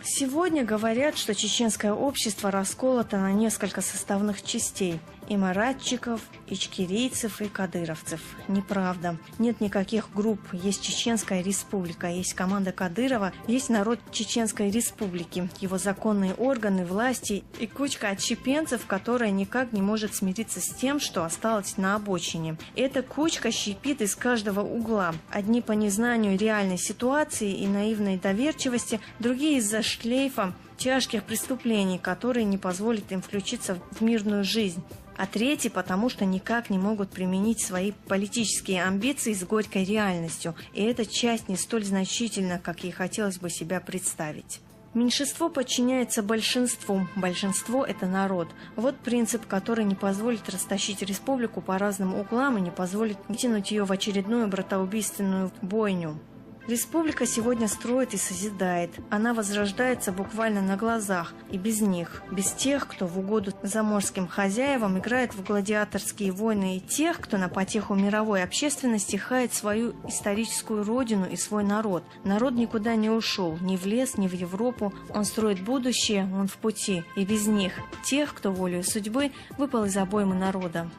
Сегодня говорят, что чеченское общество расколото на несколько составных частей – и маратчиков, ичкерийцев, и кадыровцев. Неправда. Нет никаких групп. Есть Чеченская республика, есть команда Кадырова, есть народ Чеченской республики, его законные органы, власти и кучка отщепенцев, которая никак не может смириться с тем, что осталось на обочине. Эта кучка щипит из каждого угла. Одни по незнанию реальной ситуации и наивной доверчивости, другие из-за шлейфа тяжких преступлений, которые не позволят им включиться в мирную жизнь. А третьи, потому что никак не могут применить свои политические амбиции с горькой реальностью. И эта часть не столь значительна, как ей хотелось бы себя представить. Меньшинство подчиняется большинству. Большинство – это народ. Вот принцип, который не позволит растащить республику по разным углам и не позволит втянуть ее в очередную братоубийственную бойню. Республика сегодня строит и созидает. Она возрождается буквально на глазах. И без них. Без тех, кто в угоду заморским хозяевам играет в гладиаторские войны, и тех, кто на потеху мировой общественности хает свою историческую родину и свой народ. Народ никуда не ушел. Ни в лес, ни в Европу. Он строит будущее, он в пути. И без них. Тех, кто волею судьбы выпал из обоймы народа.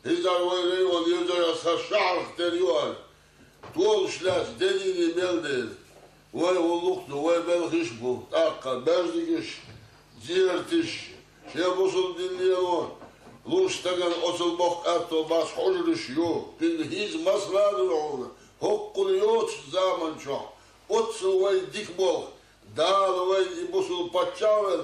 Hizar vayri o yuzar saşar teriyor. Tuol şlas denini meldir. Vay olluktu vay belhiş bu. Akka bezdigiş, zirtiş. Şey bosul dinleyen o. Luştagan osul bok atto bas hojriş yok. Bin hiz masladır onu. Hokkul yok zaman çok. Otsu vay dik bol. Dağlı vay bosul patçavel.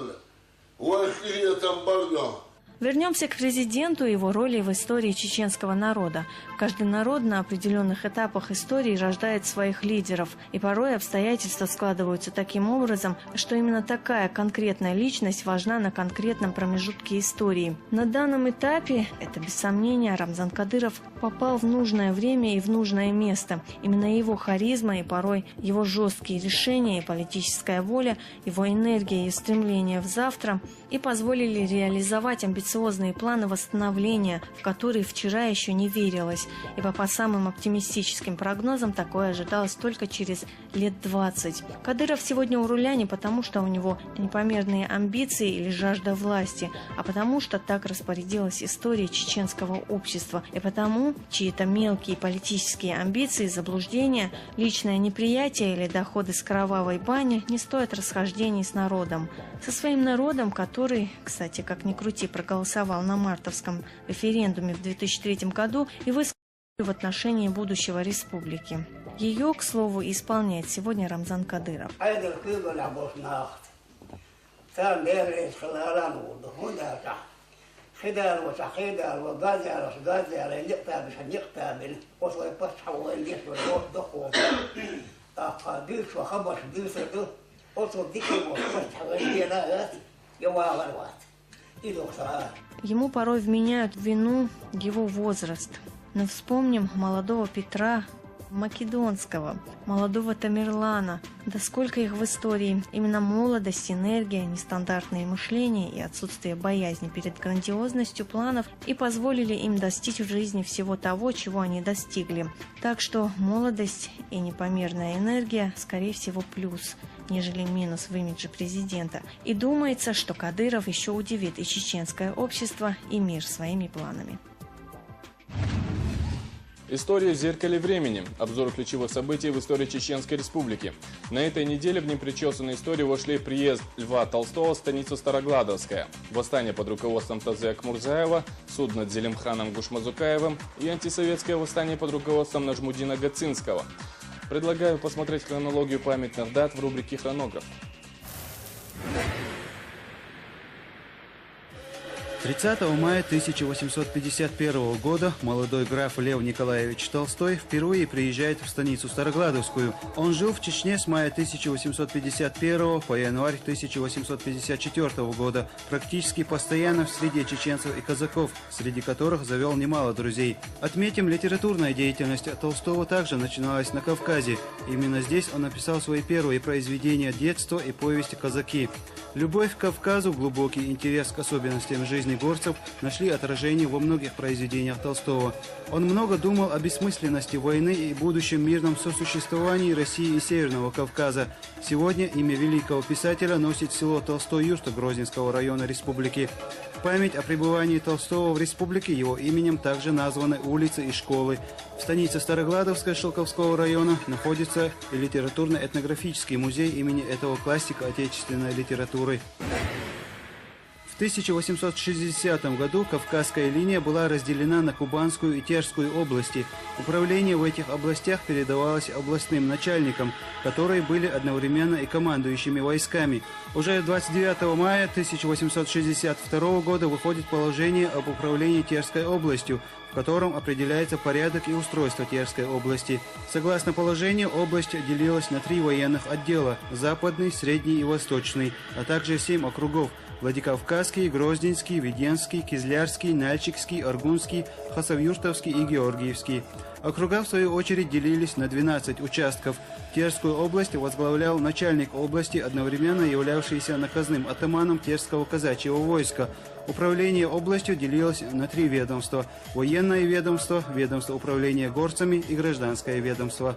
Vay хиятам барга. Вернемся к президенту и его роли в истории чеченского народа. Каждый народ на определенных этапах истории рождает своих лидеров, и порой обстоятельства складываются таким образом, что именно такая конкретная личность важна на конкретном промежутке истории. На данном этапе, это без сомнения, Рамзан Кадыров попал в нужное время и в нужное место. Именно его харизма и порой его жесткие решения и политическая воля, его энергия и стремление в завтра и позволили реализовать амбициозные амбициозные планы восстановления, в которые вчера еще не верилось. И по самым оптимистическим прогнозам такое ожидалось только через лет 20. Кадыров сегодня у руля не потому, что у него непомерные амбиции или жажда власти, а потому, что так распорядилась история чеченского общества. И потому чьи-то мелкие политические амбиции, заблуждения, личное неприятие или доходы с кровавой бани не стоят расхождений с народом. Со своим народом, который, кстати, как ни крути, проголосовал на мартовском референдуме в 2003 году и высказал в отношении будущего республики. Ее, к слову, исполняет сегодня Рамзан Кадыров. Ему порой вменяют в вину его возраст. Но вспомним молодого Петра Македонского, молодого Тамерлана. Да сколько их в истории. Именно молодость, энергия, нестандартное мышление и отсутствие боязни перед грандиозностью планов и позволили им достичь в жизни всего того, чего они достигли. Так что молодость и непомерная энергия, скорее всего, плюс, нежели минус в имидже президента. И думается, что Кадыров еще удивит и чеченское общество, и мир своими планами. История в зеркале времени. Обзор ключевых событий в истории Чеченской Республики. На этой неделе в непричесанную историю вошли приезд Льва Толстого в станицу Старогладовская, восстание под руководством Тазы Акмурзаева, суд над Зелимханом Гушмазукаевым и антисоветское восстание под руководством Нажмудина Гацинского. Предлагаю посмотреть хронологию памятных дат в рубрике «Хронограф». 30 мая 1851 года молодой граф Лев Николаевич Толстой впервые приезжает в станицу Старогладовскую. Он жил в Чечне с мая 1851 по январь 1854 года, практически постоянно в среде чеченцев и казаков, среди которых завел немало друзей. Отметим, литературная деятельность Толстого также начиналась на Кавказе. Именно здесь он написал свои первые произведения «Детство» и повесть «Казаки». Любовь к Кавказу, глубокий интерес к особенностям жизни горцев нашли отражение во многих произведениях Толстого. Он много думал о бессмысленности войны и будущем мирном сосуществовании России и Северного Кавказа. Сегодня имя великого писателя носит село Толстой-Юрта Грозненского района республики. В память о пребывании Толстого в республике его именем также названы улицы и школы. В станице Старогладовской Шелковского района находится и литературно-этнографический музей имени этого классика отечественной литературы. В 1860 году Кавказская линия была разделена на Кубанскую и Терскую области. Управление в этих областях передавалось областным начальникам, которые были одновременно и командующими войсками. Уже 29 мая 1862 года выходит положение об управлении Терской областью, в котором определяется порядок и устройство Терской области. Согласно положению, область делилась на 3 военных отдела – западный, средний и восточный, а также 7 округов – Владикавказский, Грозненский, Веденский, Кизлярский, Нальчикский, Аргунский, Хасавюртовский и Георгиевский. Округа, в свою очередь, делились на 12 участков. Терскую область возглавлял начальник области, одновременно являвшийся наказным атаманом Терского казачьего войска. Управление областью делилось на 3 ведомства – военное ведомство, ведомство управления горцами и гражданское ведомство.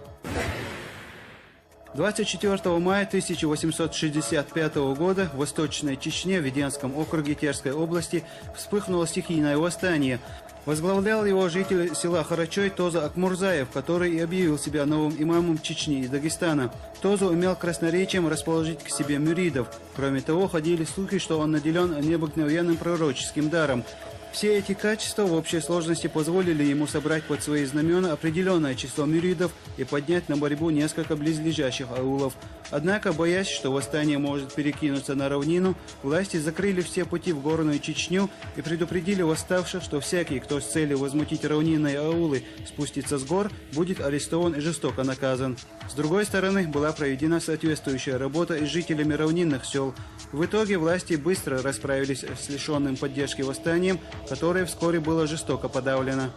24 мая 1865 года в Восточной Чечне, в Веденском округе Терской области, вспыхнуло стихийное восстание. Возглавлял его житель села Харачой Тоза Акмурзаев, который и объявил себя новым имамом Чечни и Дагестана. Тоза умел красноречием расположить к себе мюридов. Кроме того, ходили слухи, что он наделен необыкновенным пророческим даром. Все эти качества в общей сложности позволили ему собрать под свои знамена определенное число мюридов и поднять на борьбу несколько близлежащих аулов. Однако, боясь, что восстание может перекинуться на равнину, власти закрыли все пути в горную Чечню и предупредили восставших, что всякий, кто с целью возмутить равнинные аулы спустится с гор, будет арестован и жестоко наказан. С другой стороны, была проведена соответствующая работа и с жителями равнинных сел. В итоге власти быстро расправились с лишенным поддержки восстанием, которое вскоре было жестоко подавлено.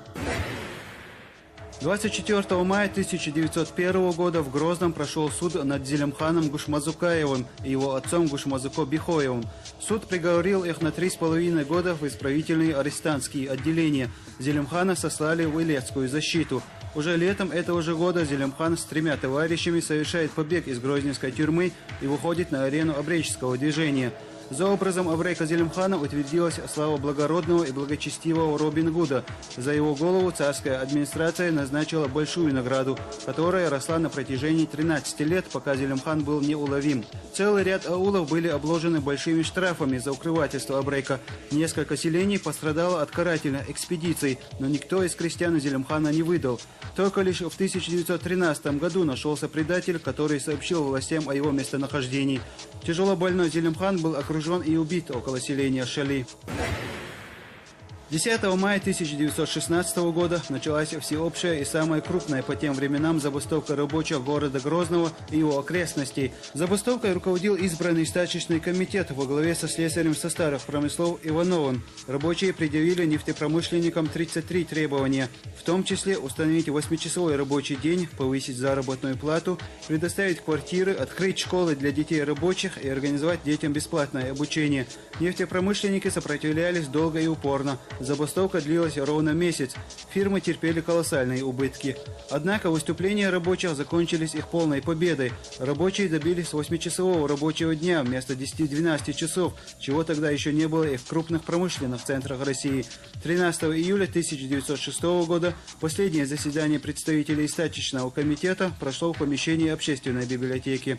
24 мая 1901 года в Грозном прошел суд над Зелимханом Гушмазукаевым и его отцом Гушмазуко Бихоевым. Суд приговорил их на 3,5 года в исправительные арестантские отделения. Зелимхана сослали в Илецкую защиту. Уже летом этого же года Зелимхан с 3 товарищами совершает побег из грозненской тюрьмы и выходит на арену обреческого движения. За образом Абрека Зелимхана утвердилась слава благородного и благочестивого Робин Гуда. За его голову царская администрация назначила большую награду, которая росла на протяжении 13 лет, пока Зелимхан был неуловим. Целый ряд аулов были обложены большими штрафами за укрывательство Абрека. Несколько селений пострадало от карательных экспедиций, но никто из крестьян Зелимхана не выдал. Только лишь в 1913 году нашелся предатель, который сообщил властям о его местонахождении. Тяжелобольной Зелимхан был окружен и убит около селения Шали. 10 мая 1916 года началась всеобщая и самая крупная по тем временам забастовка рабочих города Грозного и его окрестностей. Забастовкой руководил избранный стачечный комитет во главе со слесарем со старых промыслов Ивановым. Рабочие предъявили нефтепромышленникам 33 требования, в том числе установить 8-часовой рабочий день, повысить заработную плату, предоставить квартиры, открыть школы для детей рабочих и организовать детям бесплатное обучение. Нефтепромышленники сопротивлялись долго и упорно. Забастовка длилась ровно месяц. Фирмы терпели колоссальные убытки. Однако выступления рабочих закончились их полной победой. Рабочие добились 8-часового рабочего дня вместо 10-12 часов, чего тогда еще не было и в крупных промышленных центрах России. 13 июля 1906 года последнее заседание представителей стачечного комитета прошло в помещении общественной библиотеки.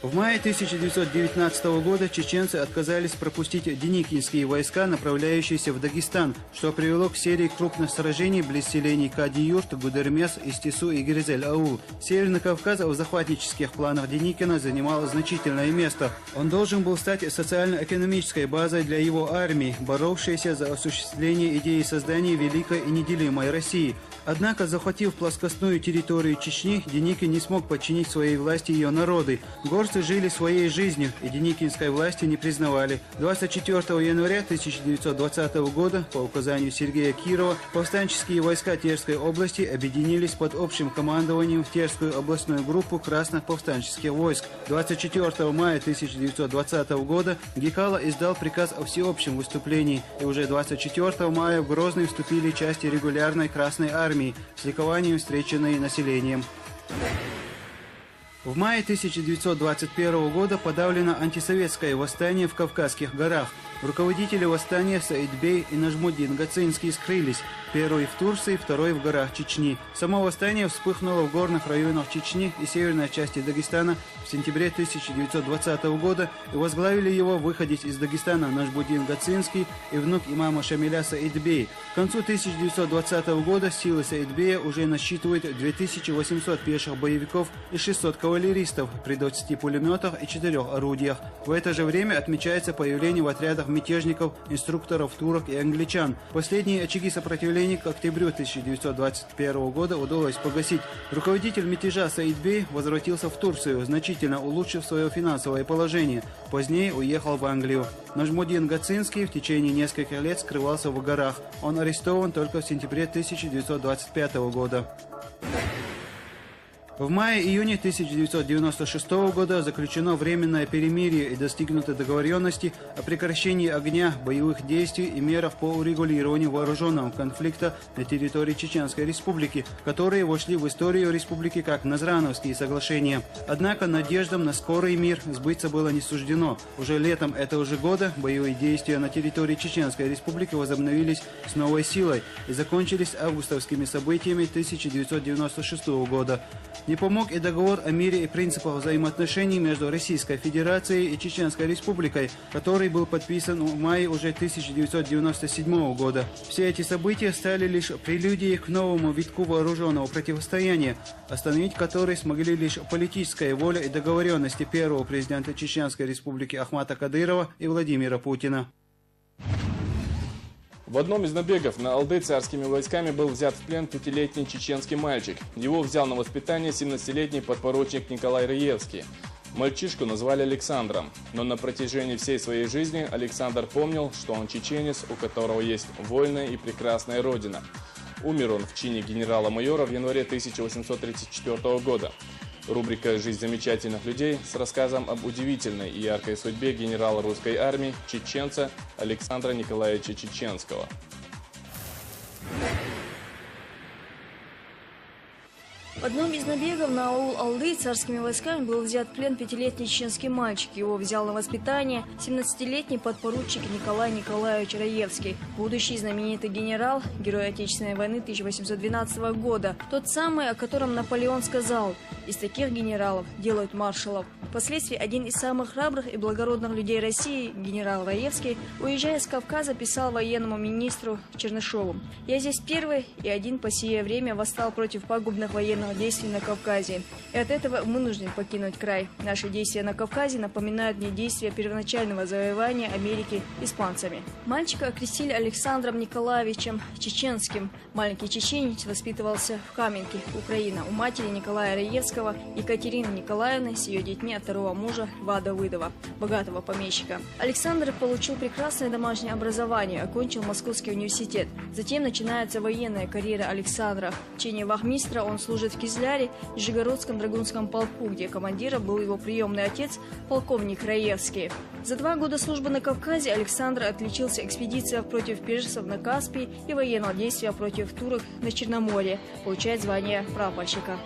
В мае 1919 года чеченцы отказались пропустить деникинские войска, направляющиеся в Дагестан, что привело к серии крупных сражений близ селений Кади-Юрт, Гудермес, Истису и Гиризель-Аул. Северный Кавказ в захватнических планах Деникина занимал значительное место. Он должен был стать социально-экономической базой для его армии, боровшейся за осуществление идеи создания великой и неделимой России. Однако, захватив плоскостную территорию Чечни, Деникин не смог подчинить своей власти ее народы. Горцы жили своей жизнью и деникинской власти не признавали. 24 января 1920 года по указанию Сергея Кирова повстанческие войска Терской области объединились под общим командованием в Терскую областную группу красных повстанческих войск. 24 мая 1920 года Гекала издал приказ о всеобщем выступлении, и уже 24 мая в Грозный вступили части регулярной Красной армии, с ликованием встреченные населением. В мае 1921 года подавлено антисоветское восстание в Кавказских горах. Руководители восстания Саидбей и Нажмуддин Гацинский скрылись. Первый в Турции, второй в горах Чечни. Само восстание вспыхнуло в горных районах Чечни и северной части Дагестана в сентябре 1920 года, и возглавили его выходец из Дагестана Нажмуддин Гацинский и внук имама Шамиля Саидбей. К концу 1920 года силы Саидбея уже насчитывают 2800 пеших боевиков и 600 кавалеристов при 20 пулеметах и 4 орудиях. В это же время отмечается появление в отрядах мятежников, инструкторов, турок и англичан. Последние очаги сопротивления к октябрю 1921 года удалось погасить. Руководитель мятежа Саидбей возвратился в Турцию, значительно улучшив свое финансовое положение. Позднее уехал в Англию. Нажмуддин Гацинский в течение нескольких лет скрывался в горах. Он арестован только в сентябре 1925 года. В мае-июне 1996 года заключено временное перемирие и достигнуты договоренности о прекращении огня, боевых действий и мерах по урегулированию вооруженного конфликта на территории Чеченской Республики, которые вошли в историю республики как Назрановские соглашения. Однако надеждам на скорый мир сбыться было не суждено. Уже летом этого же года боевые действия на территории Чеченской Республики возобновились с новой силой и закончились августовскими событиями 1996 года. Не помог и договор о мире и принципах взаимоотношений между Российской Федерацией и Чеченской Республикой, который был подписан в мае уже 1997 года. Все эти события стали лишь прелюдией к новому витку вооруженного противостояния, остановить который смогли лишь политическая воля и договоренности первого президента Чеченской Республики Ахмата Кадырова и Владимира Путина. В одном из набегов на Алды царскими войсками был взят в плен 5-летний чеченский мальчик. Его взял на воспитание 17-летний подпоручик Николай Раевский. Мальчишку назвали Александром, но на протяжении всей своей жизни Александр помнил, что он чеченец, у которого есть вольная и прекрасная родина. Умер он в чине генерала-майора в январе 1834 года. Рубрика «Жизнь замечательных людей» с рассказом об удивительной и яркой судьбе генерала русской армии, чеченца Александра Николаевича Чеченского. В одном из набегов на аул Алды царскими войсками был взят в плен 5-летний чеченский мальчик. Его взял на воспитание 17-летний подпоручик Николай Николаевич Раевский, будущий знаменитый генерал, герой Отечественной войны 1812 года. Тот самый, о котором Наполеон сказал: «Из таких генералов делают маршалов». Впоследствии один из самых храбрых и благородных людей России, генерал Раевский, уезжая с Кавказа, писал военному министру Чернышову: «Я здесь первый и один по сие время восстал против пагубных военных действий на Кавказе. И от этого вынужден покинуть край. Наши действия на Кавказе напоминают мне действия первоначального завоевания Америки испанцами». Мальчика окрестили Александром Николаевичем Чеченским. Маленький чеченец воспитывался в Каменке, Украина, у матери Николая Раевского, Екатерины Николаевны, с ее детьми от второго мужа Льва Давыдова, богатого помещика. Александр получил прекрасное домашнее образование, окончил Московский университет. Затем начинается военная карьера Александра. В чине вахмистра он служит в Кизляре, Нижегородском драгунском полку, где командиром был его приемный отец, полковник Раевский. За 2 года службы на Кавказе Александр отличился экспедицией против персов на Каспии и военного действия против турок на Черноморье, получает звание прапорщика.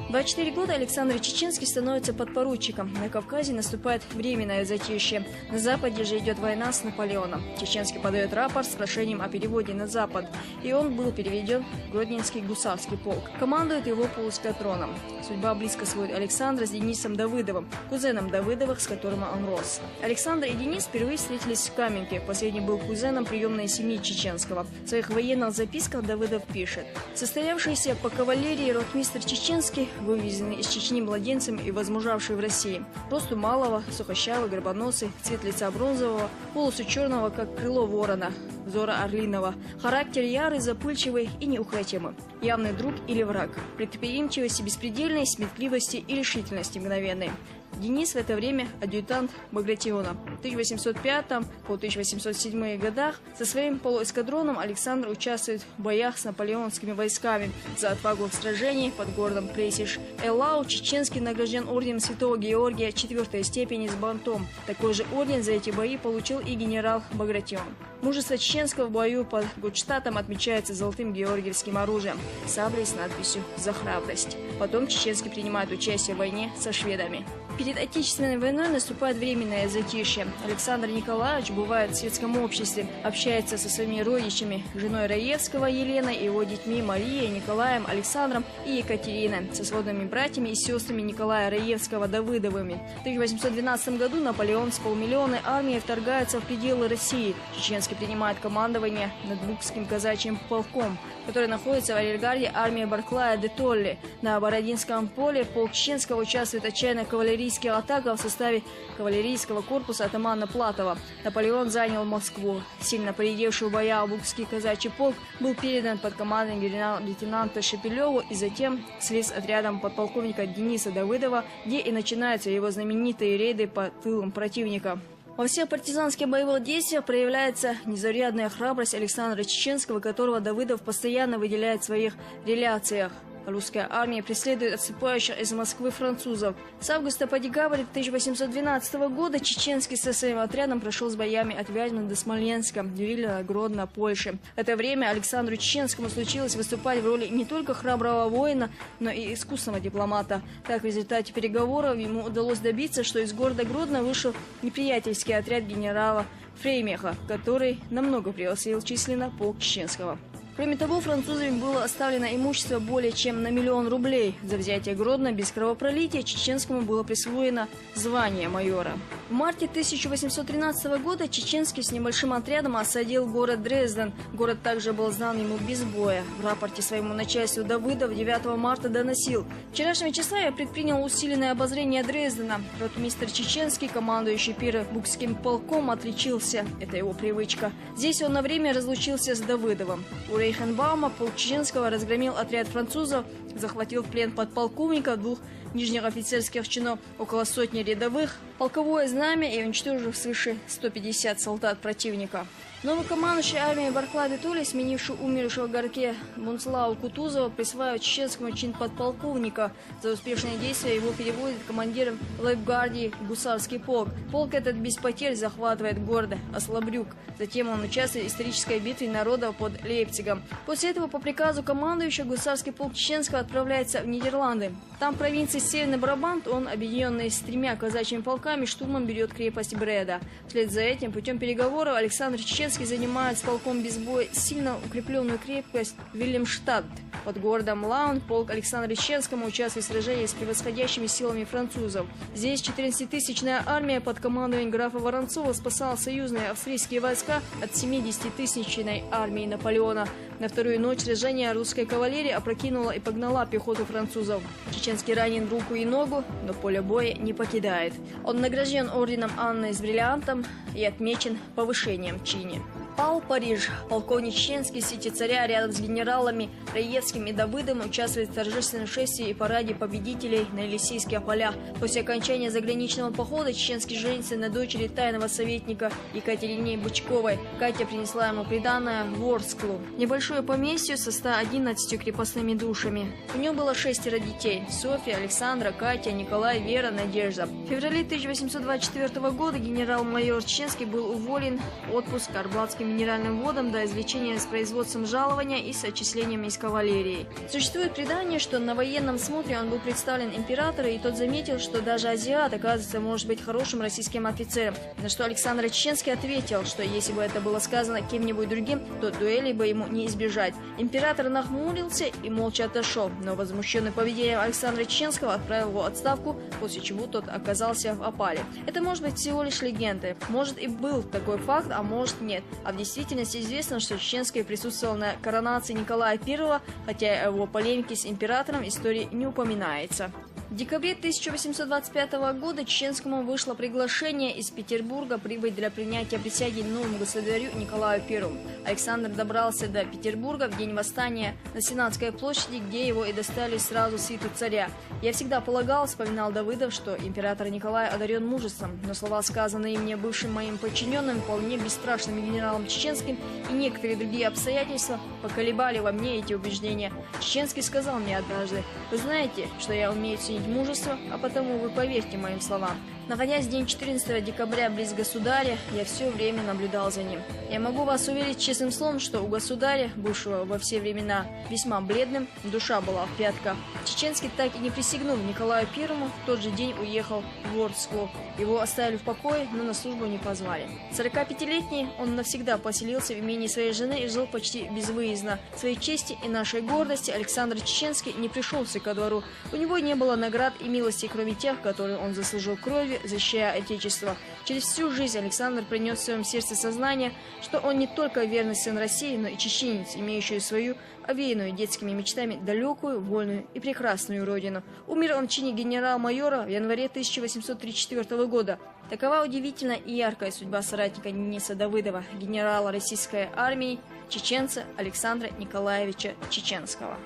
24 года Александр Чеченский становится подпоручиком. На Кавказе наступает временное затишье. На Западе же идет война с Наполеоном. Чеченский подает рапорт с прошением о переводе на Запад. И он был переведен в Гродненский гусарский полк. Командует его полуэскадроном. Судьба близко сводит Александра с Денисом Давыдовым, кузеном Давыдовых, с которым он рос. Александр и Денис впервые встретились в Каменке. Последний был кузеном приемной семьи Чеченского. В своих военных записках Давыдов пишет: «Состоявшийся по кавалерии ротмистр Чеченский, вывезенный из Чечни младенцем и возмужавший в России. Росту малого, сухощавый, горбоносый, цвет лица бронзового, волосы черного, как крыло ворона, взора орлиного. Характер ярый, запыльчивый и неукротимый. Явный друг или враг. Предприимчивости беспредельной, сметливости и решительности мгновенной». Денис в это время адъютант Багратиона. В 1805 по 1807 годах со своим полуэскадроном Александр участвует в боях с наполеонскими войсками. За отвагу в сражении под городом Плесиш-Элау Чеченский награжден орденом Святого Георгия 4 степени с бантом. Такой же орден за эти бои получил и генерал Багратион. Мужество Чеченского в бою под Гудштатом отмечается золотым георгиевским оружием, саблей с надписью «За храбрость». Потом Чеченский принимает участие в войне со шведами. Перед Отечественной войной наступает временное затишье. Александр Николаевич бывает в светском обществе, общается со своими родичами, женой Раевского Еленой и его детьми Марией, Николаем, Александром и Екатериной, со сводными братьями и сестрами Николая Раевского Давыдовыми. В 1812 году Наполеон с полумиллионной армией вторгается в пределы России. Чеченский принимает командование над Букским казачьим полком, который находится в арьергарде армии Барклая де Толли. На Бородинском поле полк Чеченского участвует в отчаянной кавалерийской атаке в составе кавалерийского корпуса атамана Платова. Наполеон занял Москву. Сильно поредевший в боях Букский казачий полк был передан под командой генерал-лейтенанта Шепелеву и затем слез отрядом подполковника Дениса Давыдова, где и начинаются его знаменитые рейды по тылам противника. Во всех партизанских боевых действиях проявляется незаурядная храбрость Александра Чеченского, которого Давыдов постоянно выделяет в своих реляциях. Русская армия преследует отступающих из Москвы французов. С августа по декабрь 1812 года Чеченский со своим отрядом прошел с боями от Вязьмы до Смоленска, Виллина, Гродно, Польши. В это время Александру Чеченскому случилось выступать в роли не только храброго воина, но и искусного дипломата. Так, в результате переговоров ему удалось добиться, что из города Гродно вышел неприятельский отряд генерала Фреймеха, который намного превосходил численно полк Чеченского. Кроме того, французами было оставлено имущество более чем на 1 000 000 рублей. За взятие Гродно без кровопролития Чеченскому было присвоено звание майора. В марте 1813 года Чеченский с небольшим отрядом осадил город Дрезден. Город также был сдан ему без боя. В рапорте своему начальству Давыдов 9 марта доносил: «Вчерашнего числа я предпринял усиленное обозрение Дрездена. Ротмистр Чеченский, командующий первым Букским полком, отличился. Это его привычка. Здесь он на время разлучился с Давыдовым». У Рейхенбаума полк Чеченского разгромил отряд французов, захватил в плен подполковников, 2 нижних офицерских чинов, около 100 рядовых, полковое знамя и уничтожил свыше 150 солдат противника. Новый командующий армией Барклай Тули, сменивший умершего в горке Бунслау Кутузова, присваивает чеченскому чин подполковника. За успешные действия его переводит командиром лейб-гвардии гусарский полк. Полк этот без потерь захватывает город Ослабрюк. Затем он участвует в исторической битве народов под Лейпцигом. После этого по приказу командующего гусарский полк чеченского отправляется в Нидерланды. Там в провинции Северный Брабант он, объединенный с 3 казачьими полками, штурмом берет крепость Бреда. Вслед за этим, путем переговоров, Александр Чеченский занимает с полком без боя сильно укрепленную крепость Вильямштадт. Под городом Лаун полк Александра Чеченского участвует в сражении с превосходящими силами французов. Здесь 14-тысячная армия под командованием графа Воронцова спасала союзные австрийские войска от 70-тысячной армии Наполеона. На вторую ночь сражения русская кавалерия опрокинула и погнала пехоту французов. Чеченский ранен в руку и ногу, но поле боя не покидает. Он награжден орденом Анны с бриллиантом и отмечен повышением в чине. Пал Париж. Полковник Чеченский в свите царя рядом с генералами Раевским и Давыдом участвует в торжественном шествии и параде победителей на Елисейских полях. После окончания заграничного похода Чеченский женится на дочери тайного советника Екатерине Бычковой. Катя принесла ему приданое в Ворсклу, небольшое поместье со 111 крепостными душами. У него было 6 детей: Софья, Александра, Катя, Николай, Вера, Надежда. В феврале 1824 года генерал-майор Чеченский был уволен в отпуск Арбатским минеральным водам до извлечения с производством жалования и с отчислением из кавалерии. Существует предание, что на военном смотре он был представлен императору, и тот заметил, что даже азиат, оказывается, может быть хорошим российским офицером. На что Александр Чеченский ответил, что если бы это было сказано кем-нибудь другим, то дуэли бы ему не избежать. Император нахмурился и молча отошел, но возмущенный поведением Александра Чеченского отправил его в отставку, после чего тот оказался в опале. Это может быть всего лишь легендой. Может и был такой факт, а может нет. А в действительности известно, что Чеченский присутствовал на коронации Николая I, хотя о его полемике с императором истории не упоминается. В декабре 1825 года Чеченскому вышло приглашение из Петербурга прибыть для принятия присяги новому государю Николаю I. Александр добрался до Петербурга в день восстания на Сенатской площади, где его и достали сразу свиту царя. «Я всегда полагал, — вспоминал Давыдов, — что император Николай одарен мужеством, но слова, сказанные мне бывшим моим подчиненным, вполне бесстрашным генералом Чеченским, и некоторые другие обстоятельства поколебали во мне эти убеждения. Чеченский сказал мне однажды: вы знаете, что я умею ценить мужество, а потому вы поверьте моим словам. Находясь в день 14 декабря близ государя, я все время наблюдал за ним. Я могу вас уверить честным словом, что у государя, бывшего во все времена весьма бледным, душа была в пятках. Чеченский, так и не присягнув Николаю I, в тот же день уехал в Ворсклу. Его оставили в покое, но на службу не позвали. 45-летний он навсегда поселился в имении своей жены и жил почти безвыездно. Своей чести и нашей гордости Александр Чеченский не пришелся ко двору. У него не было наград и милостей, кроме тех, которые он заслужил кровью, защищая Отечество. Через всю жизнь Александр принес в своем сердце сознание, что он не только верный сын России, но и чеченец, имеющий свою овеянную детскими мечтами далекую, вольную и прекрасную родину. Умер он в чине генерал-майора в январе 1834 года. Такова удивительная и яркая судьба соратника Дениса Давыдова, генерала российской армии, чеченца Александра Николаевича Чеченского.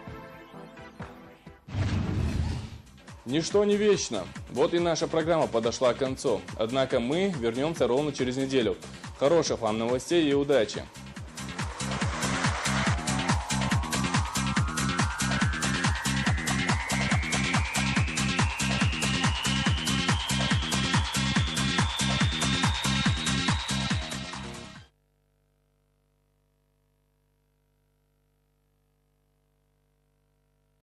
Ничто не вечно. Вот и наша программа подошла к концу. Однако мы вернемся ровно через неделю. Хороших вам новостей и удачи!